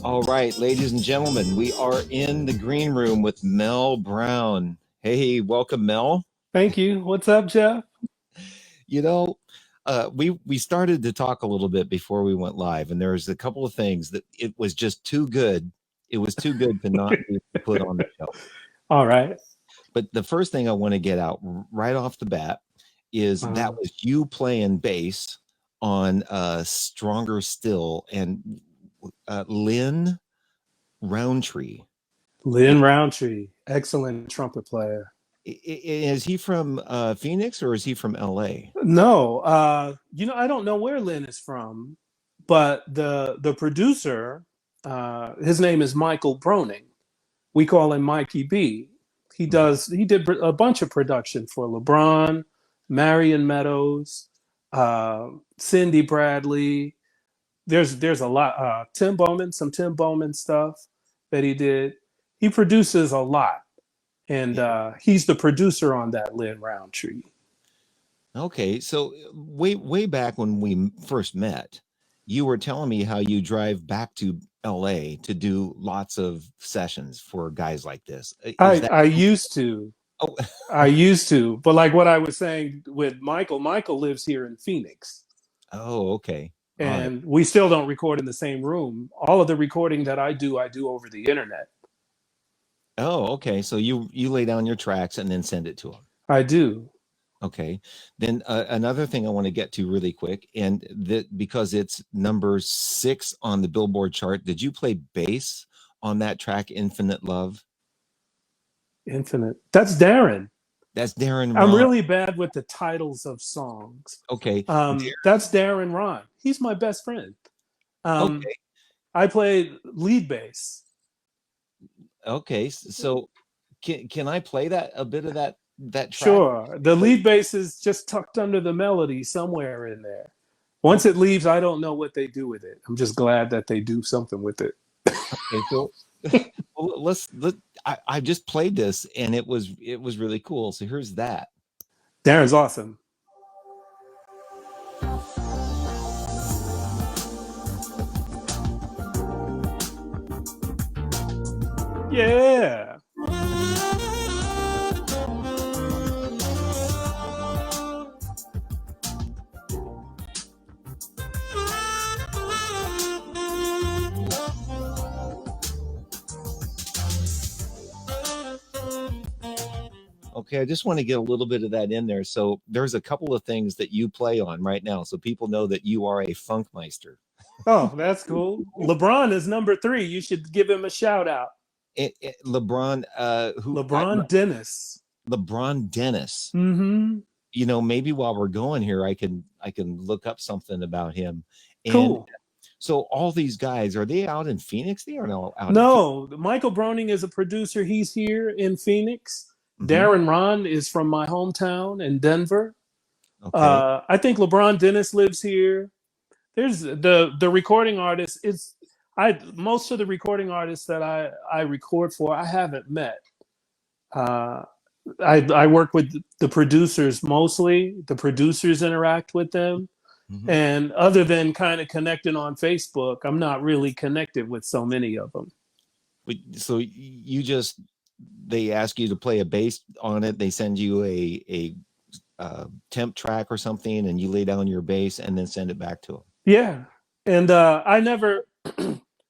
All right, ladies and gentlemen, we are in the green room with Mel Brown. Hey, welcome, Mel. Thank you. What's up, Jeff? You know, we started to talk a little bit before we went live, and there was a couple of things that it was just too good. It was too good to not be put on the show. All right. But the first thing I want to get out right off the bat is that was you playing bass on Stronger Still and Lynn Roundtree. Lynn Roundtree, excellent trumpet player. Is he from Phoenix or is he from LA? No, I don't know where Lynn is from, but the producer, his name is Michael Broning. We call him Mikey B. He did a bunch of production for LeBron, Marion Meadows, Cindy Bradley. There's a lot. Some Tim Bowman stuff that he did. He produces a lot, and he's the producer on that Lynn Roundtree. Okay, so way back when we first met, you were telling me how you drive back to LA to do lots of sessions for guys like this. I used to. Oh, I used to, but like what I was saying with Michael lives here in Phoenix. oh, okay. All right. And we still don't record in the same room. All of the recording that I do over the internet. Oh, okay. So you lay down your tracks and then send it to them. I do. Okay. Then another thing I want to get to really quick, and that because it's number 6 on the Billboard chart, did you play bass on that track, Infinite Love? Infinite. That's Darren. That's Darren Ron. I'm really bad with the titles of songs. Okay. That's Darren Ron. He's my best friend. Okay. I played lead bass. Okay. So can I play a bit of that track? Sure. The lead bass is just tucked under the melody somewhere in there. Once it leaves, I don't know what they do with it. I'm just glad that they do something with it. Okay, so well, I just played this and it was really cool. So here's that. Darren's awesome. Yeah. Okay, I just want to get a little bit of that in there. So there's a couple of things that you play on right now, so people know that you are a funkmeister. Oh, that's cool. LeBron is number 3. You should give him a shout out. LeBron, LeBron Dennis. LeBron Dennis. Mm-hmm. You know, maybe while we're going here, I can look up something about him. And cool. So all these guys, are they out in Phoenix? They are not out. No, Michael Broning is a producer. He's here in Phoenix. Mm-hmm. Darren Ron is from my hometown in Denver. Okay. I think LeBron Dennis lives here. There's the recording artist. Most of the recording artists that I record for, I haven't met. I work with the producers mostly. The producers interact with them. Mm-hmm. And other than kind of connecting on Facebook, I'm not really connected with so many of them. So they ask you to play a bass on it. They send you a temp track or something, and you lay down your bass and then send it back to them. Yeah. And I never,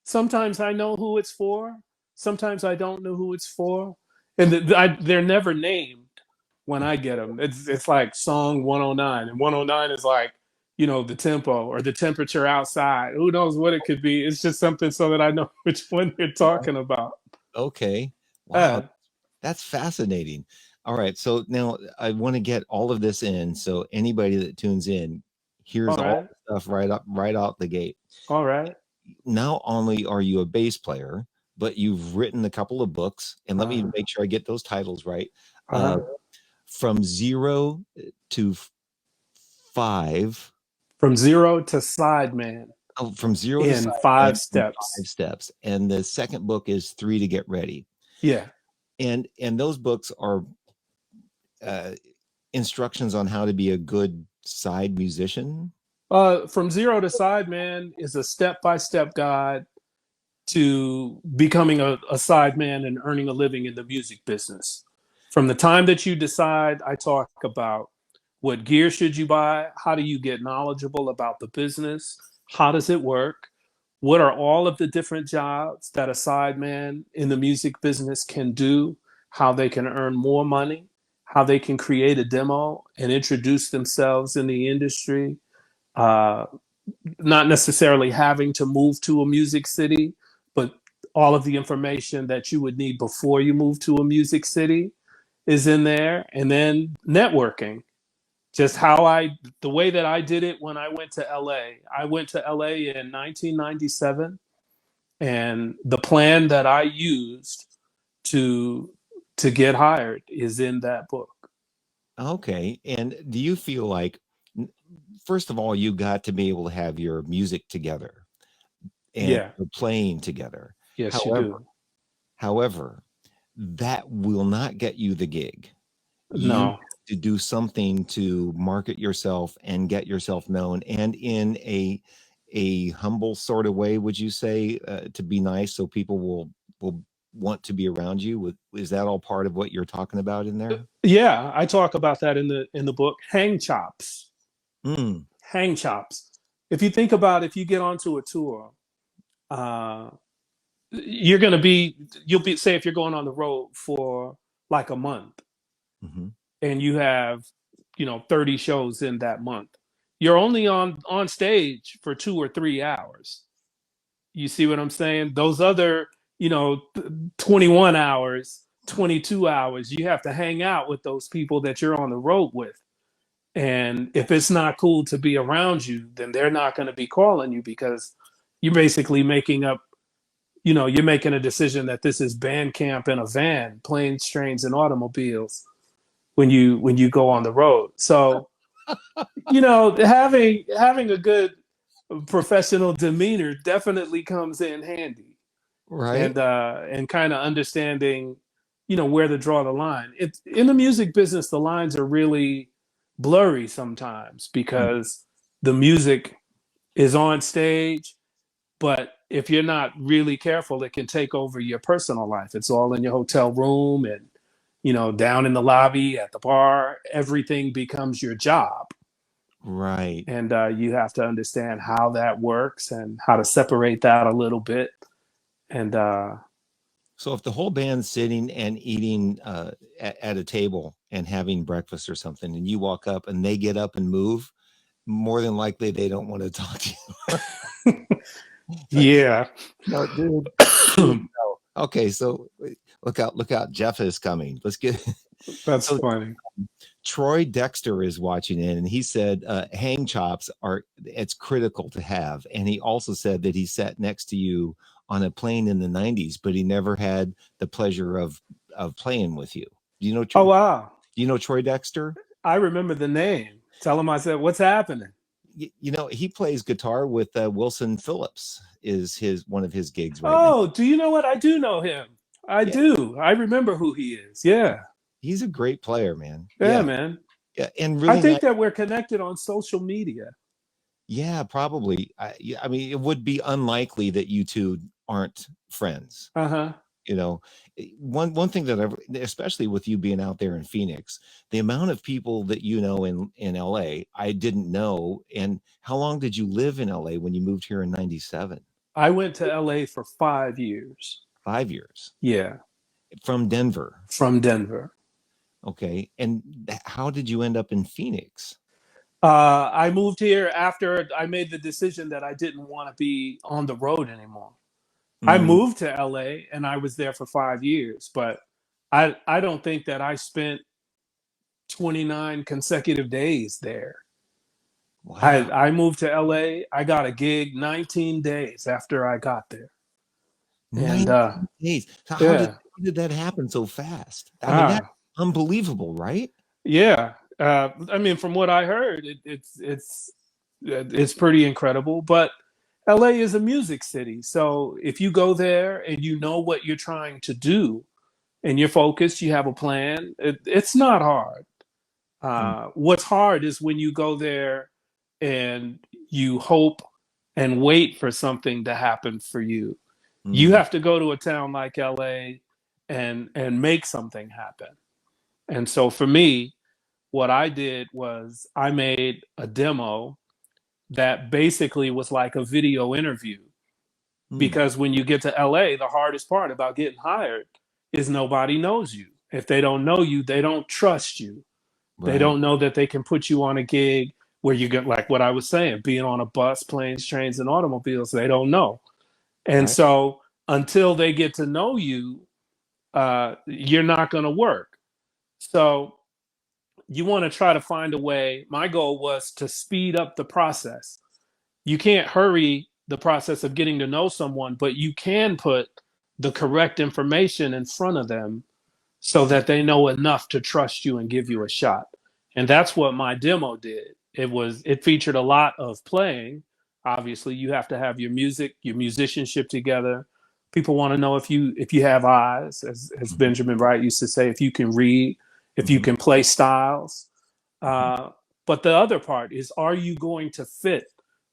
sometimes I know who it's for. Sometimes I don't know who it's for. And they're never named when I get them. It's like song 109, and 109 is like, the tempo or the temperature outside. Who knows what it could be? It's just something so that I know which one you're talking about. Okay. Wow. That's fascinating. All right. So now I want to get all of this in. So anybody that tunes in hears all the stuff right out the gate. All right. Not only are you a bass player, but you've written a couple of books, and let me make sure I get those titles right. From 0 to 5. From 0 to Sideman. Oh, from 0 to in 5 steps. 5 steps. And the second book is 3 to Get Ready. Yeah. And those books are instructions on how to be a good side musician. From 0 to Sideman is a step-by-step guide to becoming a sideman and earning a living in the music business. From the time that you decide, I talk about what gear should you buy, how do you get knowledgeable about the business, how does it work, what are all of the different jobs that a sideman in the music business can do, how they can earn more money, how they can create a demo and introduce themselves in the industry, uh, not necessarily having to move to a music city, but all of the information that you would need before you move to a music city is in there. And then networking, just the way that I did it when I went to LA. I went to LA in 1997, and the plan that I used to get hired is in that book. Okay. And do you feel like, first of all, you got to be able to have your music together and Yeah. you're playing together. Yes, you However, do. however, that will not get you the gig. You No. have to do something to market yourself and get yourself known, and in a humble sort of way, would you say, to be nice so people will want to be around you? Is that all part of what you're talking about in there? Yeah, I talk about that in the book. Hang chops. Mm, Hang chops. If you think about, if you get onto a tour, uh, you're going to be, you'll be, say, if you're going on the road for like a month mhm. and you have, 30 shows in that month, you're only on stage for 2 or 3 hours. You see what I'm saying? Those other, 21 hours, 22 hours, you have to hang out with those people that you're on the road with. And if it's not cool to be around you, then they're not going to be calling you, because you're basically making up, you're making a decision that this is band camp in a van, planes, trains, and automobiles when you go on the road. So, having a good professional demeanor definitely comes in handy, Right? and kind of understanding, where to draw the line. It's in the music business, the lines are really blurry sometimes Mm, because the music is on stage, but if you're not really careful, it can take over your personal life. It's all in your hotel room and, down in the lobby, at the bar. Everything becomes your job. right. And you have to understand how that works and how to separate that a little bit. And So if the whole band's sitting and eating at a table and having breakfast or something, and you walk up and they get up and move, more than likely they don't want to talk to you. yeah, No, dude, no. Okay, so look out, Jeff is coming. Let's get that's so funny. Troy Dexter is watching in, and he said hang chops are it's critical to have. And he also said that he sat next to you on a plane in the 90s, but he never had the pleasure of playing with you. Do you know Oh, wow. do you know Troy Dexter? I remember the name. Tell him I said, what's happening? You know, he plays guitar with Wilson Phillips is his one of his gigs right now. Oh, do you know what? I do know him. I Yeah, do. I remember who he is. Yeah. he's a great player, man. Yeah, Yeah, man. yeah, and I really think nice. that we're connected on social media. Yeah, probably. Yeah, I mean, it would be unlikely that you two aren't friends. Uh huh. You know, one thing that I've, especially with you being out there in Phoenix, the amount of people that you know in LA, I didn't know. And how long did you live in LA when you moved here in '97? I went to LA for 5 years. 5 years Yeah. from Denver. From Denver. Okay, and how did you end up in Phoenix? I moved here after I made the decision that I didn't want to be on the road anymore. I Mm, moved to LA and I was there for 5 years, but I don't think that I spent 29 consecutive days there. wow, I moved to LA. I got a gig 19 days after I got there. And 19 days. So yeah, how did that happen so fast? I mean, that's ah, unbelievable, right? yeah. I mean, from what I heard, it's pretty incredible. But LA is a music city, so if you go there and you know what you're trying to do and you're focused, you have a plan. It's not hard. Mm, What's hard is when you go there and you hope and wait for something to happen for you. You Mm, have to go to a town like LA and make something happen. And so for me, what I did was I made a demo that basically was like a video interview, mm, because when you get to LA, the hardest part about getting hired is nobody knows you. If they don't know you, they don't trust you. They right, don't know that they can put you on a gig where you get, like what I was saying, being on a bus, planes, trains, and automobiles. They don't know. And right. so until they get to know you, you're not going to work. So you want to try to find a way. My goal was to speed up the process. You can't hurry the process of getting to know someone, but you can put the correct information in front of them so that they know enough to trust you and give you a shot. And that's what my demo did. It featured a lot of playing. Obviously, you have to have your music, your musicianship together. People want to know if you have eyes, as Mhm, Benjamin Wright used to say, if you can read, if you mhm, can play styles. mhm. Uh, but the other part is, are you going to fit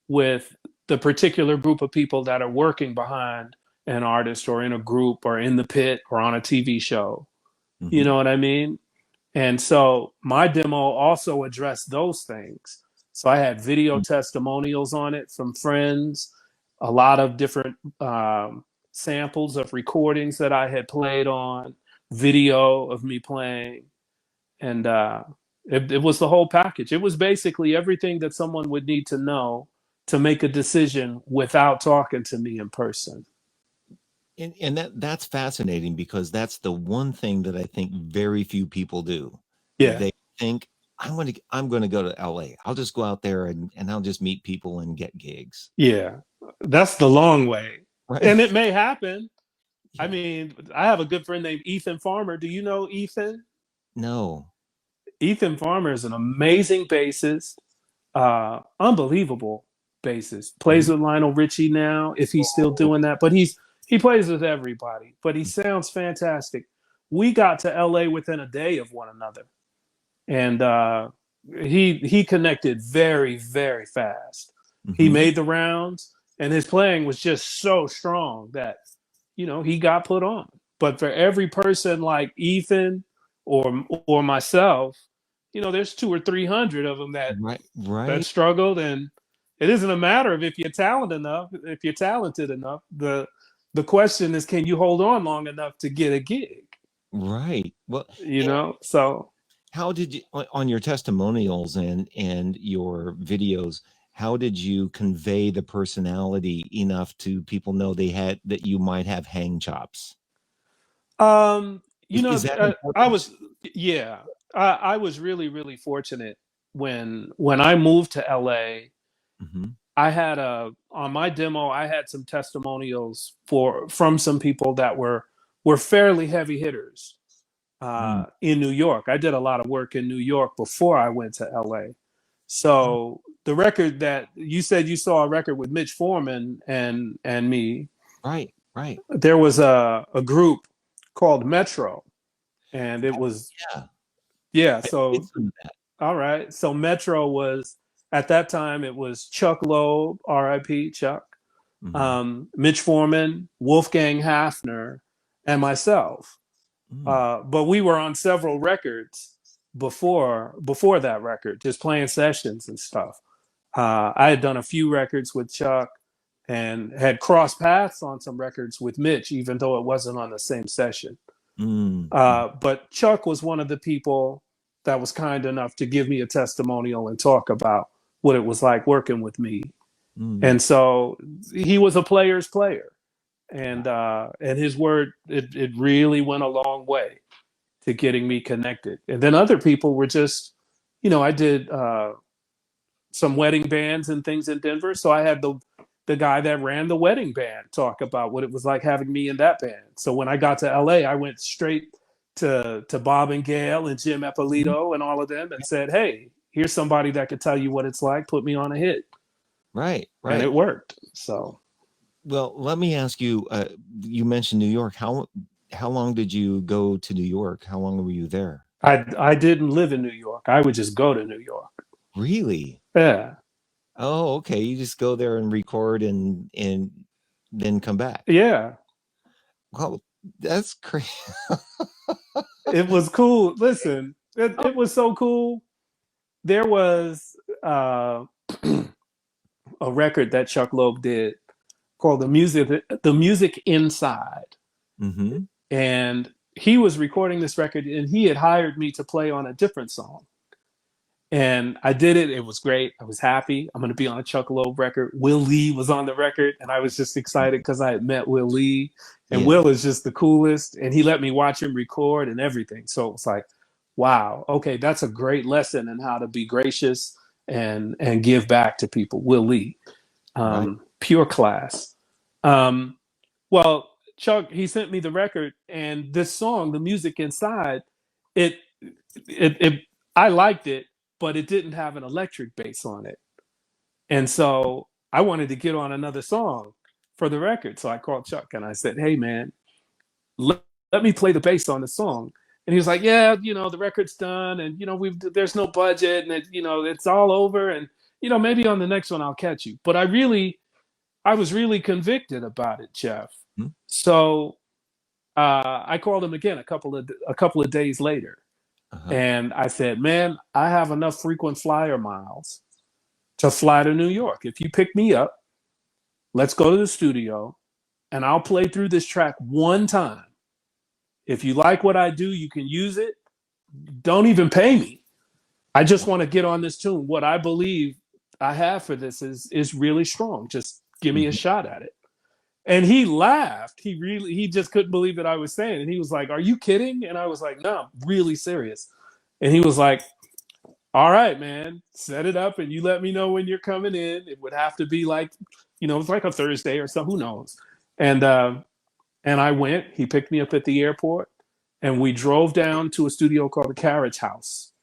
with the particular group of people that are working behind an artist or in a group or in the pit or on a TV show? You Mhm, know what I mean? And so my demo also addressed those things. So I had video mm. testimonials on it from friends, a lot of different samples of recordings that I had played on, video of me playing, and it was the whole package. It was basically everything that someone would need to know to make a decision without talking to me in person. And that's fascinating because that's the one thing that I think very few people do. Yeah, They think I'm gonna go to LA. I'll just go out there and I'll just meet people and get gigs. yeah, that's the long way, Right? and it may happen. I Yeah. mean, I have a good friend named Ethan Farmer. Do you know Ethan? No. Ethan Farmer is an amazing bassist, unbelievable bassist. Plays Mhm. with Lionel Richie now, if he's still Oh, doing that. But he plays with everybody. But he sounds fantastic. We got to LA within a day of one another, and he connected very very fast. He mhm. made the rounds, and his playing was just so strong that he got put on. But for every person like Ethan or myself, there's 200 or 300 of them Right, that right, struggled, and it isn't a matter of if you're talented enough. If you're talented enough, the question is, can you hold on long enough to get a gig? right. Well, So how did you on your testimonials and your videos, how did you convey the personality enough to people know they had that you might have hang chops? Is that I important? was, yeah, I was really, really fortunate when I moved to LA. Mhm, I had on my demo, I had some testimonials from some people that were fairly heavy hitters mm, in New York. I did a lot of work in New York before I went to LA. oh, So the record that you said you saw, a record with Mitch Foreman and me, right, right. there was a group called Metro, and it was, Yeah, yeah. I did So some of that. all right, so Metro was, at that time, it was Chuck Loeb, R.I.P. Chuck, Mhm, Mitch Foreman, Wolfgang Hafner, and myself. mm, But we were on several records before that record, just playing sessions and stuff. I had done a few records with Chuck and had crossed paths on some records with Mitch, even though it wasn't on the same session. mm, mm, But Chuck was one of the people that was kind enough to give me a testimonial and talk about what it was like working with me. mm. And so he was a player's player, Yeah, and his word, it really went a long way to getting me connected. And then other people were just, I did some wedding bands and things in Denver, so I had the guy that ran the wedding band talk about what it was like having me in that band. So when I got to LA, I went straight to Bob and Gail and Jim mhm, Eppolito and all of them and said, "Hey, here's somebody that could tell you what it's like. Put me on a hit," right, and right. it worked. So Well, let me ask you, you mentioned New York. How long did you go to New York? How long were you there? I didn't live in New York. I would just go to New York. Really? Yeah, Oh, okay. You just go there and record and then come back. yeah. Well, that's crazy. It was cool. Listen, it was so cool. There was a record that Chuck Loeb did called the music Inside, Mm-hmm. and he was recording this record, and he had hired me to play on a different song. And I did it. It was great. I was happy. I'm going to be on a Chuck Loeb record. Will Lee was on the record, and I was just excited because I had met Will Lee, and Yeah. Will is just the coolest. And he let me watch him record and everything. So it was like, wow, okay, that's a great lesson in how to be gracious and give back to people. Will Lee, Right. pure class. Um, well, Chuck, he sent me the record, and this song, the music inside, it it I liked it, but it didn't have an electric bass on it. And so I wanted to get on another song for the record. So I called Chuck and I said, "Hey man, let, let me play the bass on the song." And he was like, "Yeah, the record's done, and there's no budget, and it's all over, and maybe on the next one I'll catch you." But I was really convicted about it, Jeff. Hmm. So I called him again a couple of days later, Uh-huh. and I said, "Man, I have enough frequent flyer miles to fly to New York. If you pick me up, let's go to the studio, and I'll play through this track one time. If you like what I do, you can use it. Don't even pay me. I just want to get on this tune. What I believe I have for this is really strong. Just give me a Mhm. shot at it." And he laughed. He just couldn't believe that I was saying. And he was like, "Are you kidding?" And I was like, "No, I'm really serious." And he was like, "All right, man, set it up and you let me know when you're coming in." It would have to be like, it's like a Thursday or something, who knows. And I went, he picked me up at the airport, and we drove down to a studio called the Carriage House.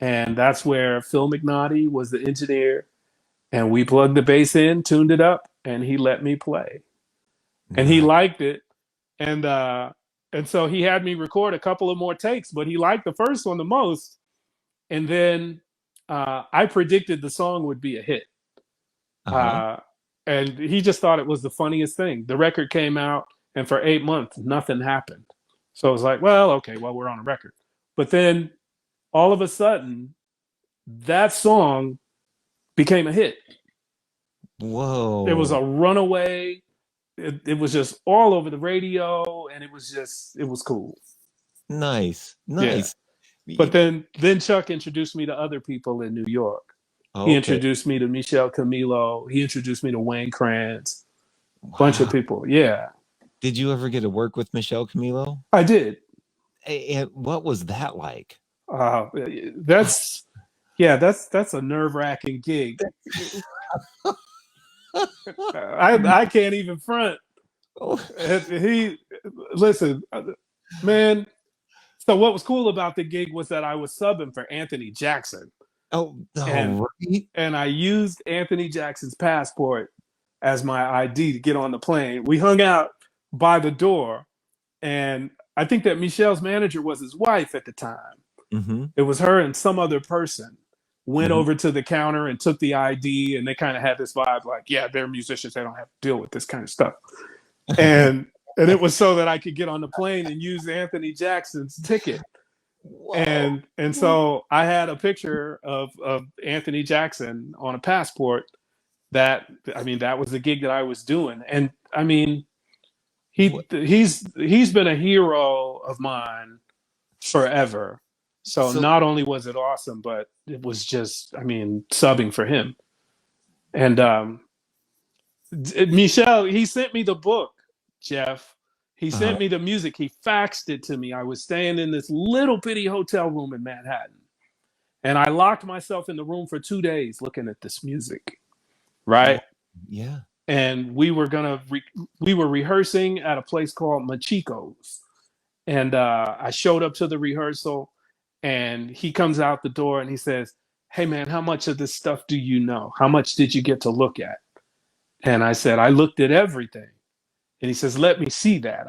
And that's where Phil McNaughty was the engineer. And we plugged the bass in, tuned it up, and he let me play. And he Nice. liked it. And so he had me record a couple of more takes, but he liked the first one the most. And then I predicted the song would be a hit. Uh-huh. Uh, and he just thought it was the funniest thing. The record came out, and for 8 months, nothing happened. So it was like, well, okay, well, we're on a record. But then all of a sudden, that song became a hit. It was Whoa. a runaway. It was just all over the radio, and it was cool. Nice. Yeah. Nice. But Y- then Chuck introduced me to other people in New York. He Okay. introduced me to Michel Camilo. He introduced me to Wayne Krantz. Bunch of Wow. people. Yeah, Did you ever get to work with Michelle Camilo? I did. And what was that like? Uh, that's that's a nerve wracking gig. I can't even front. Oh, He listen, man. So what was cool about the gig was that I was subbing for Anthony Jackson, oh, and no, right? I used Anthony Jackson's passport as my ID to get on the plane. We hung out by the door, and I think that Michelle's manager was his wife at the time. Mm-hmm. It was her and some other person went Mm-hmm. over to the counter and took the ID, and they kind of had this vibe like, yeah, they're musicians, they don't have to deal with this kind of stuff. And it was so that I could get on the plane and use Anthony Jackson's ticket. Whoa. And so I had a picture of Anthony Jackson on a passport. That was the gig that I was doing. And I mean, What? he's been a hero of mine forever. So So, not only was it awesome, but it was just, I mean, subbing for him. And Michelle, he sent me the book, Jeff. He uh, sent me the music. He faxed it to me. I was staying in this little bitty hotel room in Manhattan. And I locked myself in the room for 2 days looking at this music. Right. yeah. And we were rehearsing at a place called Machiko's. And I showed up to the rehearsal, and he comes out the door and he says, "Hey man, how much of this stuff do you know? How much did you get to look at?" And I said, "I looked at everything." And he says, "Let me see that."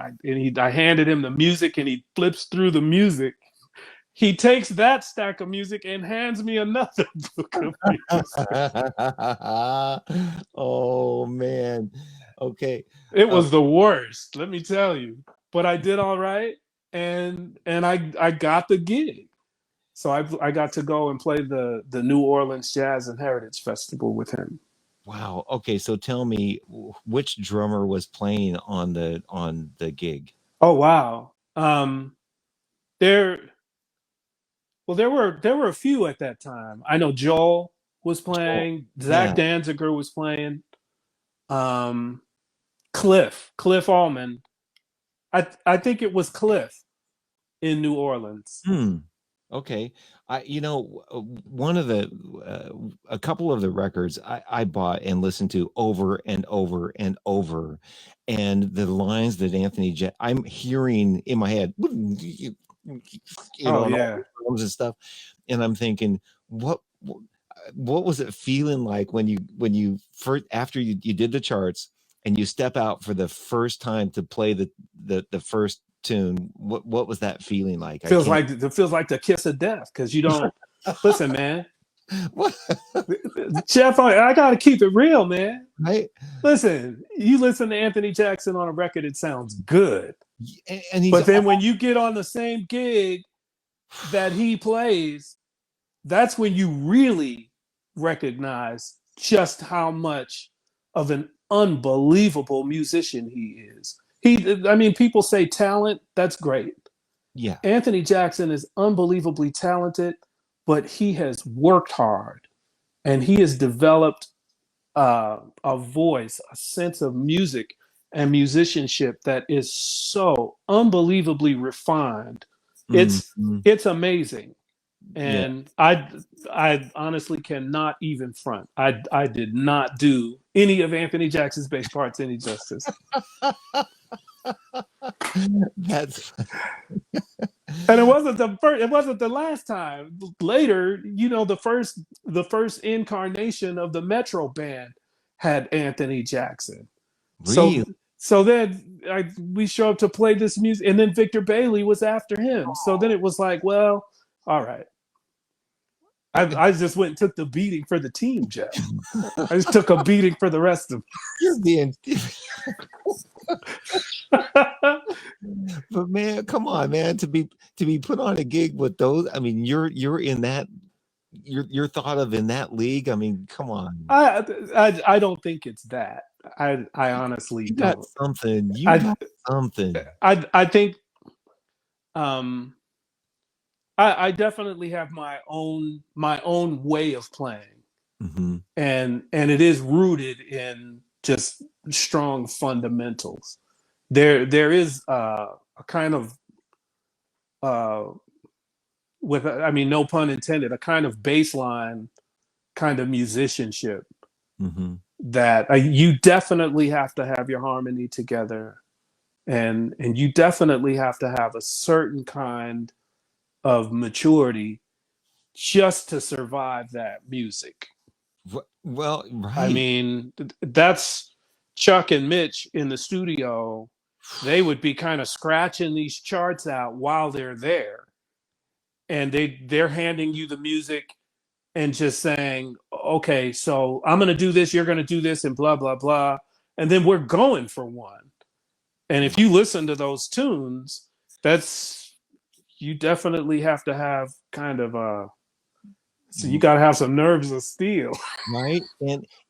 I handed him the music, and he flips through the music. He takes that stack of music and hands me another book of music. Oh man. Okay. It Uh, was the worst, let me tell you. but I did all right, and I got the gig. So I got to go and play the New Orleans Jazz and Heritage Festival with him. Wow. Okay, so tell me which drummer was playing on the gig? Oh wow. There there were a few at that time. I know Joel was Oh, playing, yeah. Zach Danziger was playing, um, Cliff Allman. I think it was Cliff in New Orleans. Hmm. Okay. One of the a couple of the records I bought and listened to over and over and over, and the lines that I'm hearing in my head, Oh and all yeah. the drums and stuff, and I'm thinking, what was it feeling like when you first after you did the charts and you step out for the first time to play the first tune? What was that feeling like? I can't. It feels like the kiss of death because you don't listen, man. What? Jeff, I gotta keep it real, man. Right? Listen, you listen to Anthony Jackson on a record, it sounds good. And he's But then when all you get on the same gig that he plays, that's when you really recognize just how much of an unbelievable musician he is. I mean, people say talent, that's great. yeah. Anthony Jackson is unbelievably talented, but he has worked hard and he has developed a voice, a sense of music and musicianship that is so unbelievably refined. It's Mhm. it's amazing, Yeah. and I honestly cannot even front. I did not do any of Anthony Jackson's bass parts any justice, That's and it wasn't the first. It wasn't the last time. Later, the first incarnation of the Metro Band had Anthony Jackson. So real. so then we show up to play this music, and then Victor Bailey was after him. So then it was like, well, all right. I just went and took the beating for the team, Jeff. I just took a beating for the rest of You're being them. but man, come on, man, to be put on a gig with those. I mean, you're in that you're thought of in that league. I mean, come on. I don't think it's that. I honestly You got don't. something. You I got something. I think um I definitely have my own way of playing, Hmm. and it is rooted in just strong fundamentals. There is a kind of uh, with I mean no pun intended, a kind of baseline kind of musicianship Hmm. that you definitely have to have your harmony together, and you definitely have to have a certain kind of maturity just to survive that music. Well, I right. mean, that's Chuck and Mitch in the studio. They would be kind of scratching these charts out while they're there, and they're handing you the music and just saying, "Okay, so I'm going to do this, you're going to do this, and blah blah blah," and then we're going for one. And if you listen to those tunes, that's you definitely have to have kind of so you got to have some nerves of steel. Right.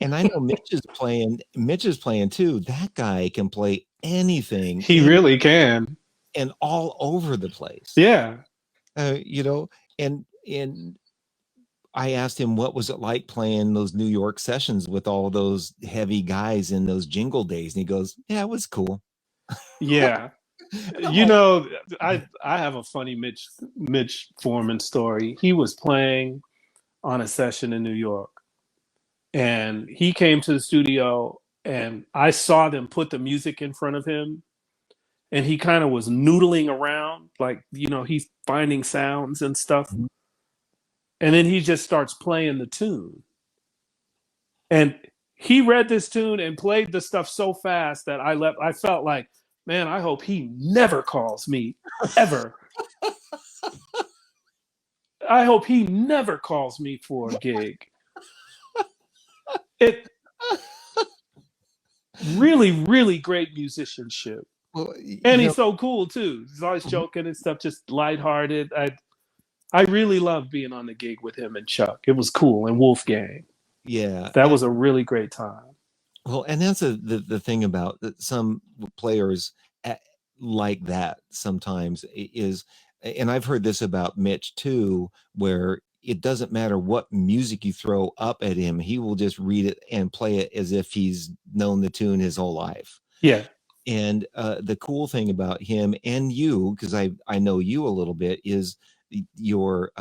And I know Mitch is playing too. That guy can play anything He really can. and all over the place. Yeah. Uh, you know, and I asked him what was it like playing those New York sessions with all those heavy guys in those jingle days, and he goes, "Yeah, it was cool." Yeah. And I'm You like, know, I have a funny Mitch Foreman story. He was playing on a session in New York, and he came to the studio, and I saw them put the music in front of him, and he kind of was noodling around, like he's finding sounds and stuff, "Mhm." and then he just starts playing the tune, and he read this tune and played the stuff so fast that I felt like, man, I hope he never calls me ever. I hope he never calls me for a gig. It really, really great musicianship. Well, And he's so cool too. He's always joking and stuff, just lighthearted. I really loved being on the gig with him and Chuck. It was cool. And Wolfgang. yeah. That was a really great time. Well, and that's the thing about some players like that sometimes is, and I've heard this about Mitch too, where it doesn't matter what music you throw up at him, he will just read it and play it as if he's known the tune his whole life. Yeah. And the cool thing about him and you, because I know you a little bit, is your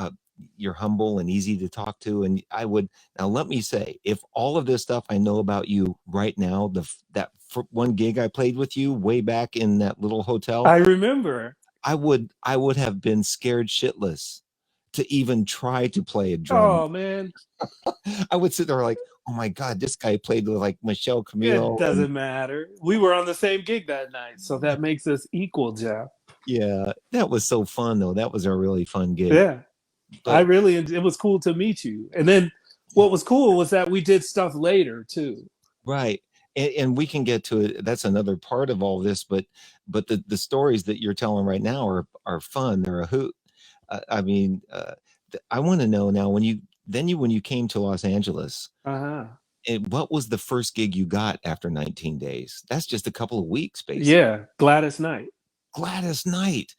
you're humble and easy to talk to. And I would now let me say, if all of this stuff I know about you right now, that one gig I played with you way back in that little hotel, I remember. I would have been scared shitless to even try to play a drum. Oh man. I would sit there like, oh my God, this guy played with like Michelle It Camilo. And doesn't matter. We were on the same gig that night, so that makes us equal, Jeff. yeah, that was so fun though. That was a really fun gig. Yeah. But It was cool to meet you. And then what was cool was that we did stuff later too. right. And we can get to it. That's another part of all this, but the stories that you're telling right now are fun. They're a hoot. I mean, I want to know now when you came to Los Angeles, Uh-huh. what was the first gig you got after 19 days? That's just a couple of weeks, basically. Yeah, Gladys Knight. Gladys Knight.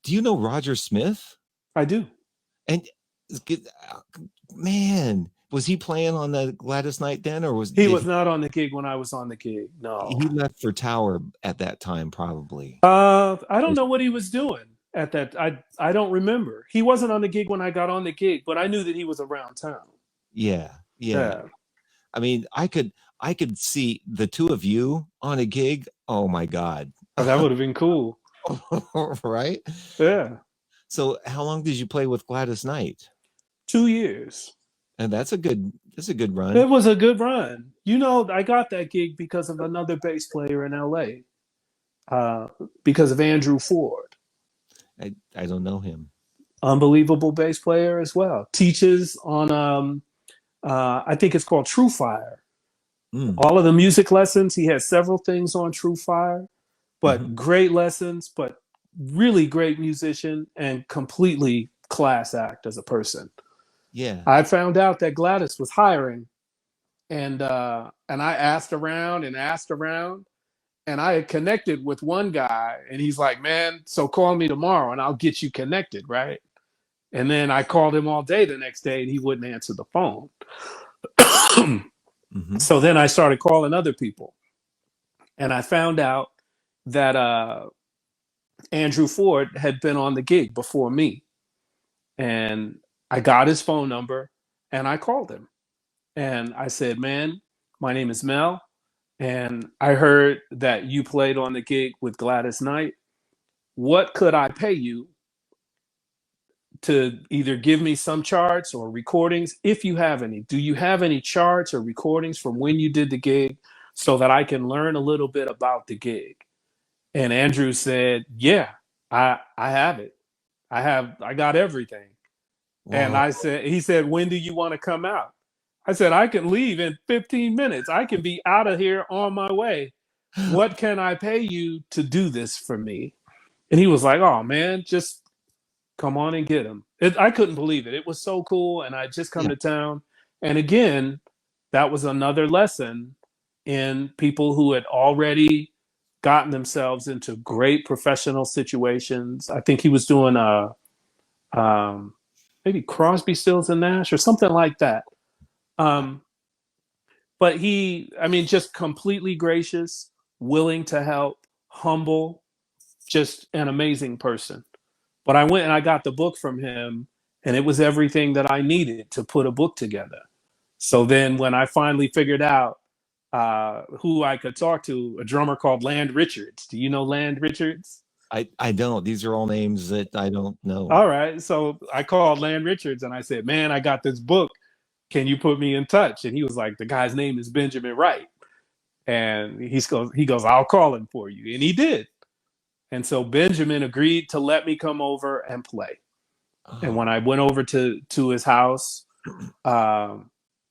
Do you know Roger Smith? I do. And man, was he playing on the Gladys Knight then, or He was not on the gig when I was on the gig. No. he left for Tower at that time? Probably. I don't know what he was doing at that. I don't remember. He wasn't on the gig when I got on the gig, but I knew that he was around town. Yeah, yeah. Yeah. I mean, I could see the two of you on a gig. Oh my God. Oh, that would have been cool. Right? Yeah. So how long did you play with Gladys Knight? 2 years. And that's a good run. It was a good run. You know, I got that gig because of another bass player in LA, because of Andrew Ford. I don't know him. Unbelievable bass player as well. Teaches on, I think it's called True Fire. Mm. All of the music lessons, he has several things on True Fire, but great lessons, but really great musician and completely class act as a person. Yeah. I found out that Gladys was hiring, and I asked around and asked around, and I had connected with one guy, and he's like, "Man, so call me tomorrow, and I'll get you connected, right?" And then I called him all day the next day, and he wouldn't answer the phone. So then I started calling other people, and I found out that Andrew Ford had been on the gig before me, and I got his phone number, and I called him. And I said, "Man, my name is Mel, and I heard that you played on the gig with Gladys Knight. What could I pay you to either give me some charts or recordings, if you have any? Do you have any charts or recordings from when you did the gig so that I can learn a little bit about the gig?" And Andrew said, "Yeah, I have it. I got everything." Wow. And he said, "When do you want to come out?" I said, "I can leave in 15 minutes. I can be out of here on my way. What can I pay you to do this for me?" And he was like, "Oh man, just come on and get him." I couldn't believe it. It was so cool. And I just come to town. And again, that was another lesson in people who had already gotten themselves into great professional situations. I think he was doing maybe Crosby, Stills and Nash or something like that. But just completely gracious, willing to help, humble, just an amazing person. But I went and I got the book from him, and it was everything that I needed to put a book together. So then when I finally figured out who I could talk to, a drummer called Land Richards. Do you know Land Richards? I don't. These are all names that I don't know. All right. So I called Land Richards and I said, "Man, I got this book. Can you put me in touch?" And he was like, "The guy's name is Benjamin Wright." And he goes, "I'll call him for you." And he did. And so Benjamin agreed to let me come over and play. And when I went over to his house,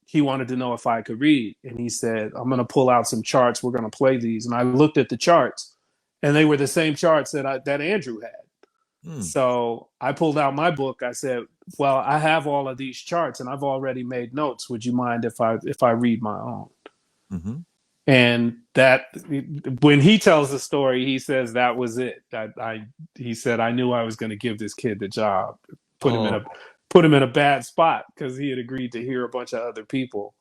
he wanted to know if I could read. And he said, "I'm going to pull out some charts. We're going to play these." And I looked at the charts, and they were the same charts that Andrew had. Hmm. So I pulled out my book. I said, "Well, I have all of these charts, and I've already made notes. Would you mind if I read my own?" Mm-hmm. And that, when he tells the story, he says that was it. He said, I knew I was going to give this kid the job, put him in Oh. a put him in a bad spot because he had agreed to hear a bunch of other people.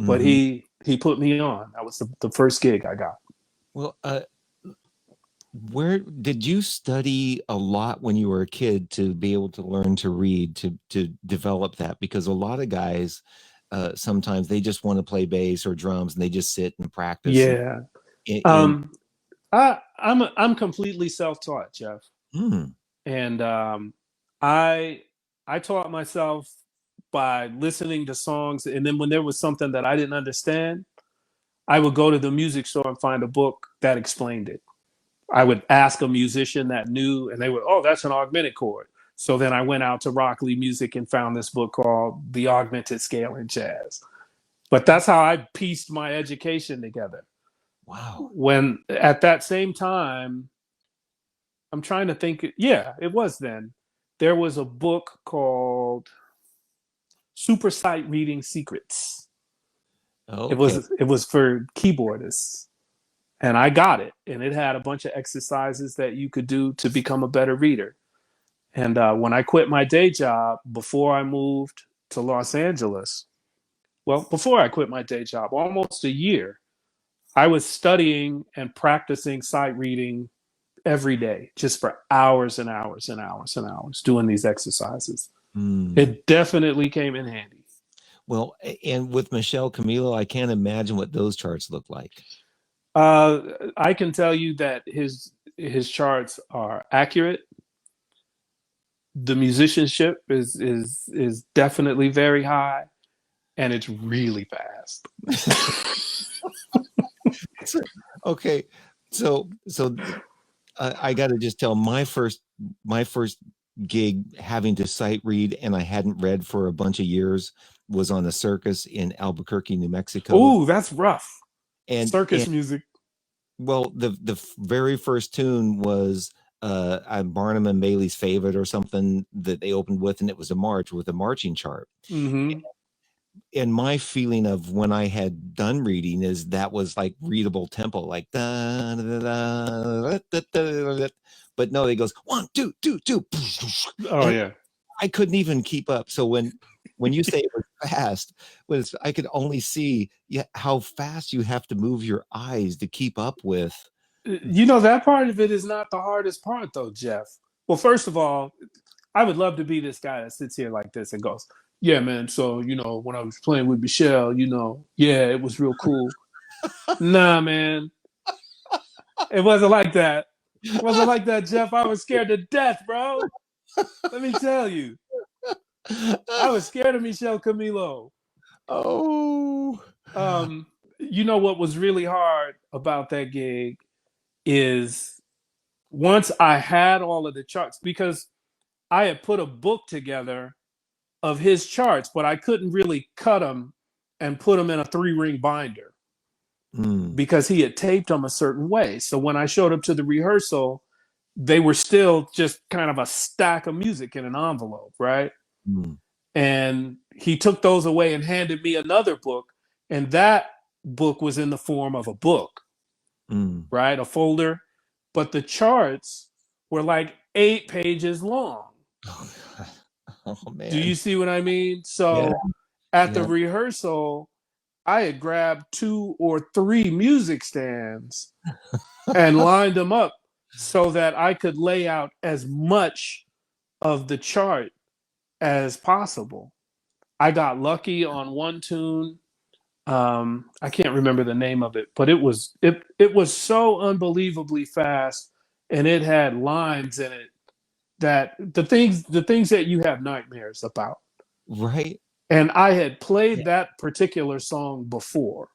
But Mm-hmm. he put me on. That was the first gig I got. Well, where did you study a lot when you were a kid to be able to learn to read, to develop that? Because a lot of guys, sometimes they just want to play bass or drums and they just sit and practice Yeah. and Um, I'm completely self-taught, Jeff, mm, and I I taught myself by listening to songs, and then when there was something that I didn't understand, I would go to the music store and find a book that explained it. I would ask a musician that knew, and they would, oh, that's an augmented chord. So then I went out to Rockley Music and found this book called The Augmented Scale in Jazz. But that's how I pieced my education together. wow. When at that same time, I'm trying to think, yeah, it was then. There was a book called Super Sight Reading Secrets. Okay. It was for keyboardists. And I got it. And it had a bunch of exercises that you could do to become a better reader. And when I quit my day job before I moved to Los Angeles, well, before I quit my day job, almost a year, I was studying and practicing sight reading every day, just for hours and hours and hours and hours, doing these exercises. Mm. It definitely came in handy. Well, and with Michelle Camilo, I can't imagine what those charts look like. I can tell you that his charts are accurate. The musicianship is definitely very high, and it's really fast. Okay, so I got to just tell my first gig having to sight read and I hadn't read for a bunch of years was on a circus in Albuquerque, New Mexico, Ooh, that's rough. and Circus music. well, the very first tune was Barnum and Bailey's Favorite or something that they opened with, and it was a march with a marching chart. Mm-hmm. And my feeling of when I had done reading is that was like readable tempo, like da, da, da, da, da, da, da. But no, it goes 1, 2, 2, 2, Oh and yeah. I couldn't even keep up. So when you say it was fast, was I could only see how fast you have to move your eyes to keep up with. You know, that part of it is not the hardest part, though, Jeff. Well, first of all, I would love to be this guy that sits here like this and goes, "Yeah, man. So when I was playing with Michelle, yeah, it was real cool." Nah, man, it wasn't like that. It wasn't like that, Jeff. I was scared to death, bro. Let me tell you, I was scared of Michelle Camilo. Oh, You know what was really hard about that gig is once I had all of the charts, because I had put a book together of his charts, but I couldn't really cut them and put them in a 3-ring binder mm, because he had taped them a certain way. So when I showed up to the rehearsal, they were still just kind of a stack of music in an envelope, right? mm, And he took those away and handed me another book, and that book was in the form of a book, mm. right? A folder, but the charts were like 8 pages long. Oh, oh Do you man, see what I mean? yeah, So at the yeah. rehearsal, I had grabbed 2 or 3 music stands and lined them up so that I could lay out as much of the chart as possible. I got lucky on one tune. I can't remember the name of it, but it was so unbelievably fast, and it had lines in it that the things that you have nightmares about. Right. And I had Yeah. played that particular song before,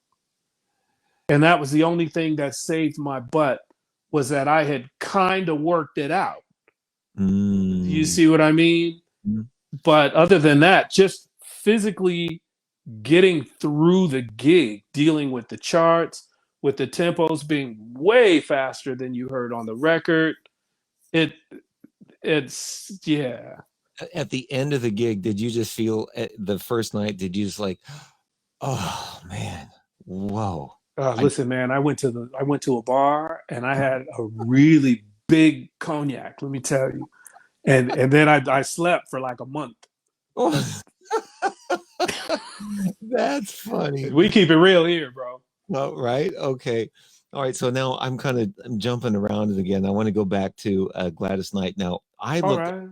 and that was the only thing that saved my butt, was that I had kind of worked it out. You Mm, see what I mean? mm, But other than that, just physically getting through the gig, dealing with the charts, with the tempos being way faster than you heard on the record. It it's yeah. At the end of the gig, did you just feel the first night? Did you just like, oh man, whoa? I Listen, man, I went to a bar and I had a really big cognac. Let me tell you, and then I slept for like a month. oh, that's funny. We keep it real here, bro. Oh, right. Okay. All right. So now I'm jumping around it again. I want to go back to Gladys Knight. Now I All looked right.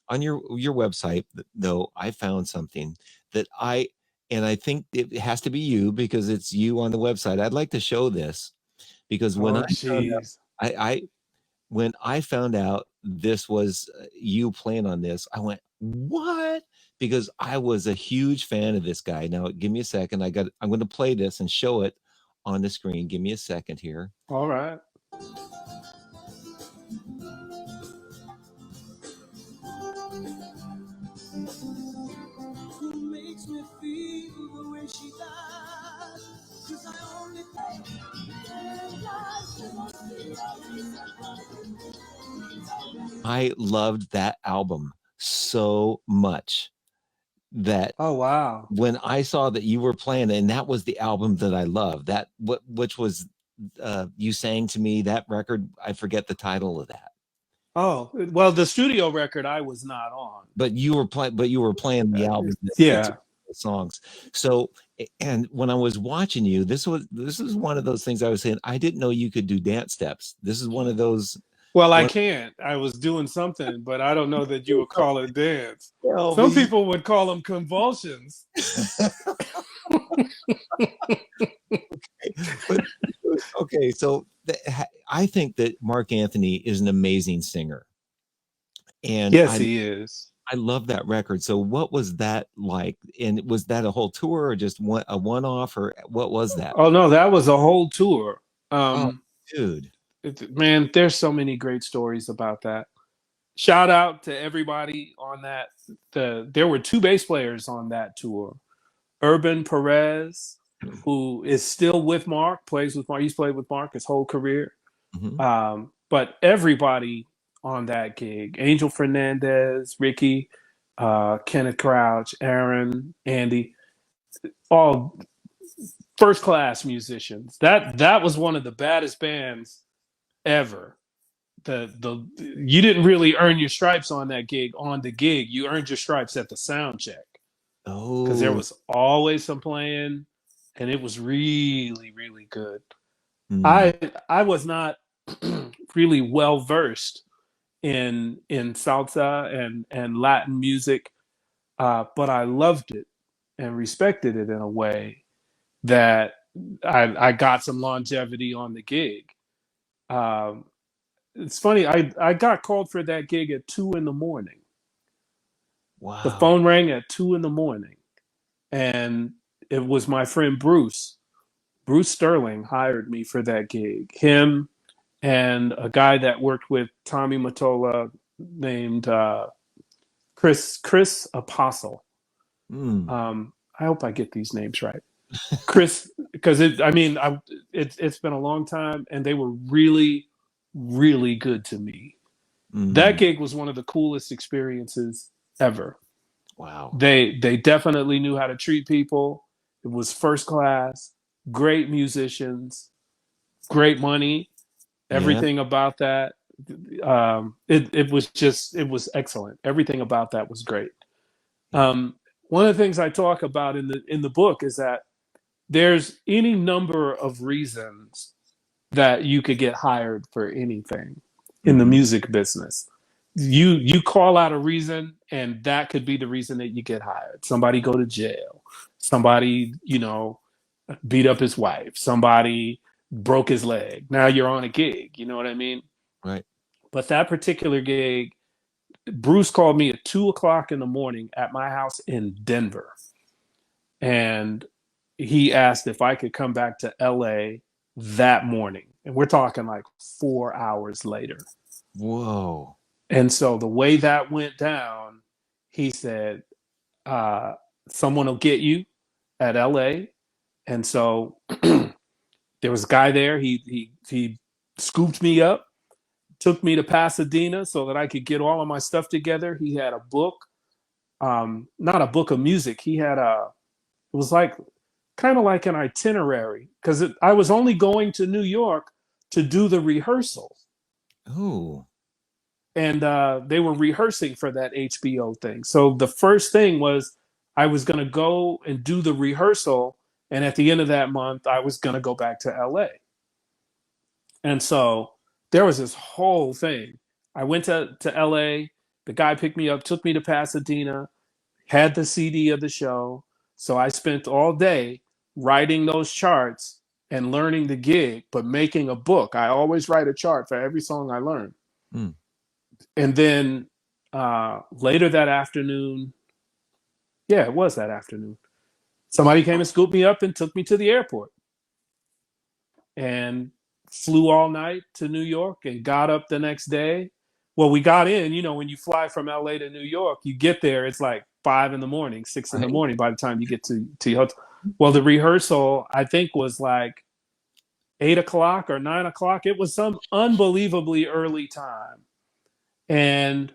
on your website though. I found something that I think it has to be you because it's you on the website. I'd like to show this because Oh, jeez. I when I found out this was you playing on this, I went, "What?" Because I was a huge fan of this guy. Now, give me a second. I'm going to play this and show it on the screen. Give me a second here. All right. I loved that album so much that Oh, wow. when I saw that you were playing, and that was the album that I loved, which was you sang to me that record. I forget the title of that, Oh, well, the studio record I was not on. but you were playing the album that Yeah. took the songs. So, and when I was watching you, this is one of those things I was saying. I didn't know you could do dance steps. This is one of those. Well, I One, can't. I was doing something, but I don't know that you would call it dance. well, Some people would call them convulsions. but okay, so I think that Mark Anthony is an amazing singer, and Yes, he is. I love that record. So what was that like? And was that a whole tour or just a one off or what was that? Oh no, that was a whole tour. Oh, dude. Man, there's so many great stories about that. Shout out to everybody on that. There were two bass players on that tour. Urban Perez, who is still with Mark, plays with Mark. He's played with Mark his whole career. Mm-hmm. But everybody on that gig, Angel Fernandez, Ricky, Kenneth Crouch, Aaron, Andy, all first class musicians. That was one of the baddest bands ever. The You didn't really earn your stripes on that gig on the gig. You earned your stripes at the sound check because there Oh. was always some playing, and it was really really good. Mm. I was not really well versed in salsa and Latin music, but I loved it and respected it in a way that I got some longevity on the gig. Um, it's funny. I got called for that gig at 2 in the morning. The Wow. phone rang at 2 in the morning, and it was my friend Bruce. Bruce Sterling hired me for that gig. Him and a guy that worked with Tommy Mottola named Chris Apostle. Mm. I hope I get these names right. Chris, because it's been a long time, and they were really, really good to me. That Mm. gig was one of the coolest experiences ever. Wow. They definitely knew how to treat people. It was first class, great musicians, great money, Yeah. everything about that. It was excellent. Everything about that was great. Yeah. One of the things I talk about in the book is that there's any number of reasons that you could get hired for anything in the Mm-hmm. music business. You call out a reason, and that could be the reason that you get hired. Somebody go to jail. Somebody, beat up his wife. Somebody broke his leg. Now you're on a gig. You know what I mean? Right. But that particular gig, Bruce called me at 2 o'clock in the morning at my house in Denver, and he asked if I could come back to LA that morning. And we're talking like 4 hours later. Whoa. And so the way that went down, he said, uh, someone will get you at LA. And so There was a guy there. He scooped me up, took me to Pasadena so that I could get all of my stuff together. He had a book, not a book of music. He had it was like kind of like an itinerary because I was only going to New York to do the rehearsal. Oh, And they were rehearsing for that HBO thing. So the first thing was I was going to go and do the rehearsal. And at the end of that month, I was going to go back to LA. And so there was this whole thing. I went to LA. The guy picked me up, took me to Pasadena, had the CD of the show. So I spent all day writing those charts and learning the gig, but making a book. I always write a chart for every song I learn. mm. And then later that afternoon, yeah, it was that afternoon, somebody came and scooped me up and took me to the airport and flew all night to New York and got up the next day. Well, we got in, when you fly from LA to New York, you get there, it's like 5 in the morning, 6 in the morning by the time you get to your hotel. Well, the rehearsal, I think, was like 8 o'clock or 9 o'clock. It was some unbelievably early time. And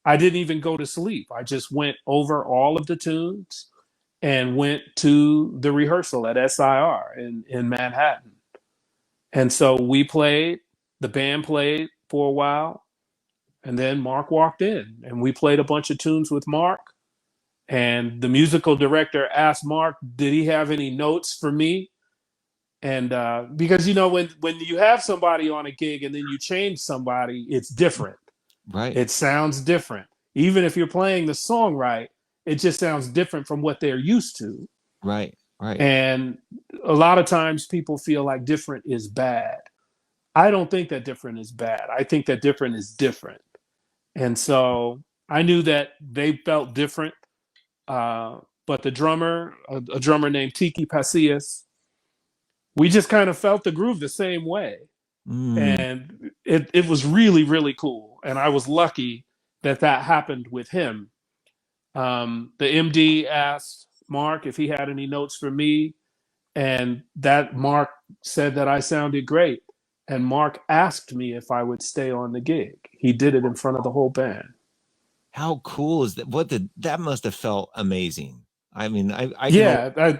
I didn't even go to sleep. I just went over all of the tunes and went to the rehearsal at SIR in Manhattan. And so we played, the band played for a while, and then Mark walked in and we played a bunch of tunes with Mark. And the musical director asked Mark, did he have any notes for me? And because, when you have somebody on a gig and then you change somebody, it's different. Right. It sounds different. Even if you're playing the song right, it just sounds different from what they're used to. Right. Right. And a lot of times people feel like different is bad. I don't think that different is bad. I think that different is different. And so I knew that they felt different. But the drummer, a drummer named Tiki Pasillas, we just kind of felt the groove the same way. Mm. And it was really, really cool. And I was lucky that happened with him. The MD asked Mark if he had any notes for me, and that Mark said that I sounded great. And Mark asked me if I would stay on the gig. He did it in front of the whole band. How cool is that? That must have felt amazing. I mean, I can only, Yeah,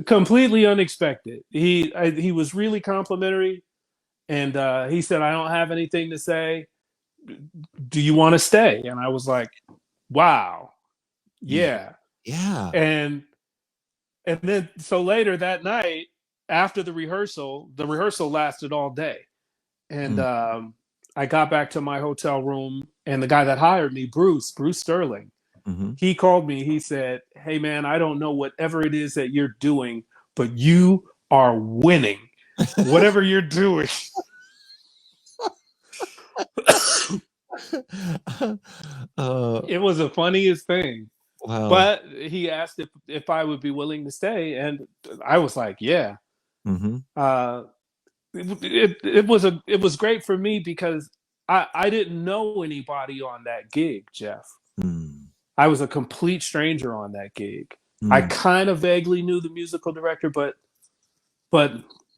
completely unexpected. He was really complimentary, and he said, "I don't have anything to say. Do you want to stay?" And I was like, "Wow, yeah." yeah. And then so later that night, after the rehearsal lasted all day, and Mm. I got back to my hotel room, and the guy that hired me, Bruce Sterling, Mm-hmm. he called me. He said, "Hey man, I don't know whatever it is that you're doing, but you are winning. Whatever you're doing." It was the funniest thing. Wow. But he asked if I would be willing to stay, and I was like, "Yeah." Mm-hmm. Uh, it was great for me because I didn't know anybody on that gig, Jeff. Mm. I was a complete stranger on that gig. I Mm. kind of vaguely knew the musical director, but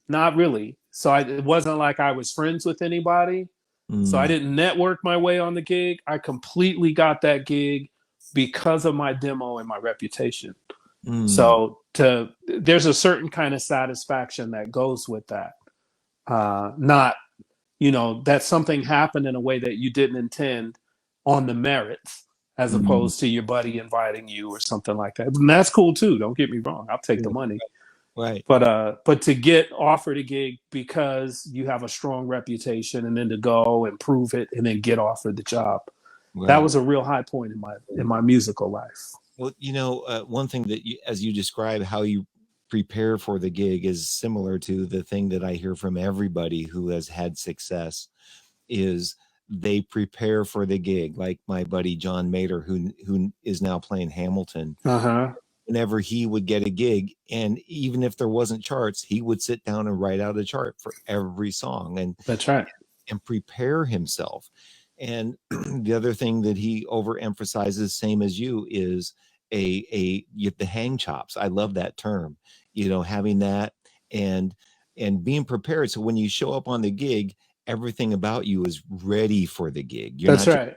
not really. So it wasn't like I was friends with anybody. So I Mm. didn't network my way on the gig. I completely got that gig because of my demo and my reputation. Mm. So there's a certain kind of satisfaction that goes with that. Not, that something happened in a way that you didn't intend on the merits, as Mm. opposed to your buddy inviting you or something like that. And that's cool too. Don't get me wrong. I'll take the money. Right. But to get offered a gig because you have a strong reputation and then to go and prove it and then get offered the job, that Right. was a real high point in my musical life. Well, one thing that as you describe how you prepare for the gig is similar to the thing that I hear from everybody who has had success is they prepare for the gig. Like my buddy John Mater, who is now playing Hamilton. Uh-huh. Whenever he would get a gig, and even if there wasn't charts, he would sit down and write out a chart for every song That's right. and prepare himself. And the other thing that he overemphasizes, same as you, is you have the hang chops. I love that term, having that. And and being prepared. So when you show up on the gig, everything about you is ready for the gig. You're That's not just right.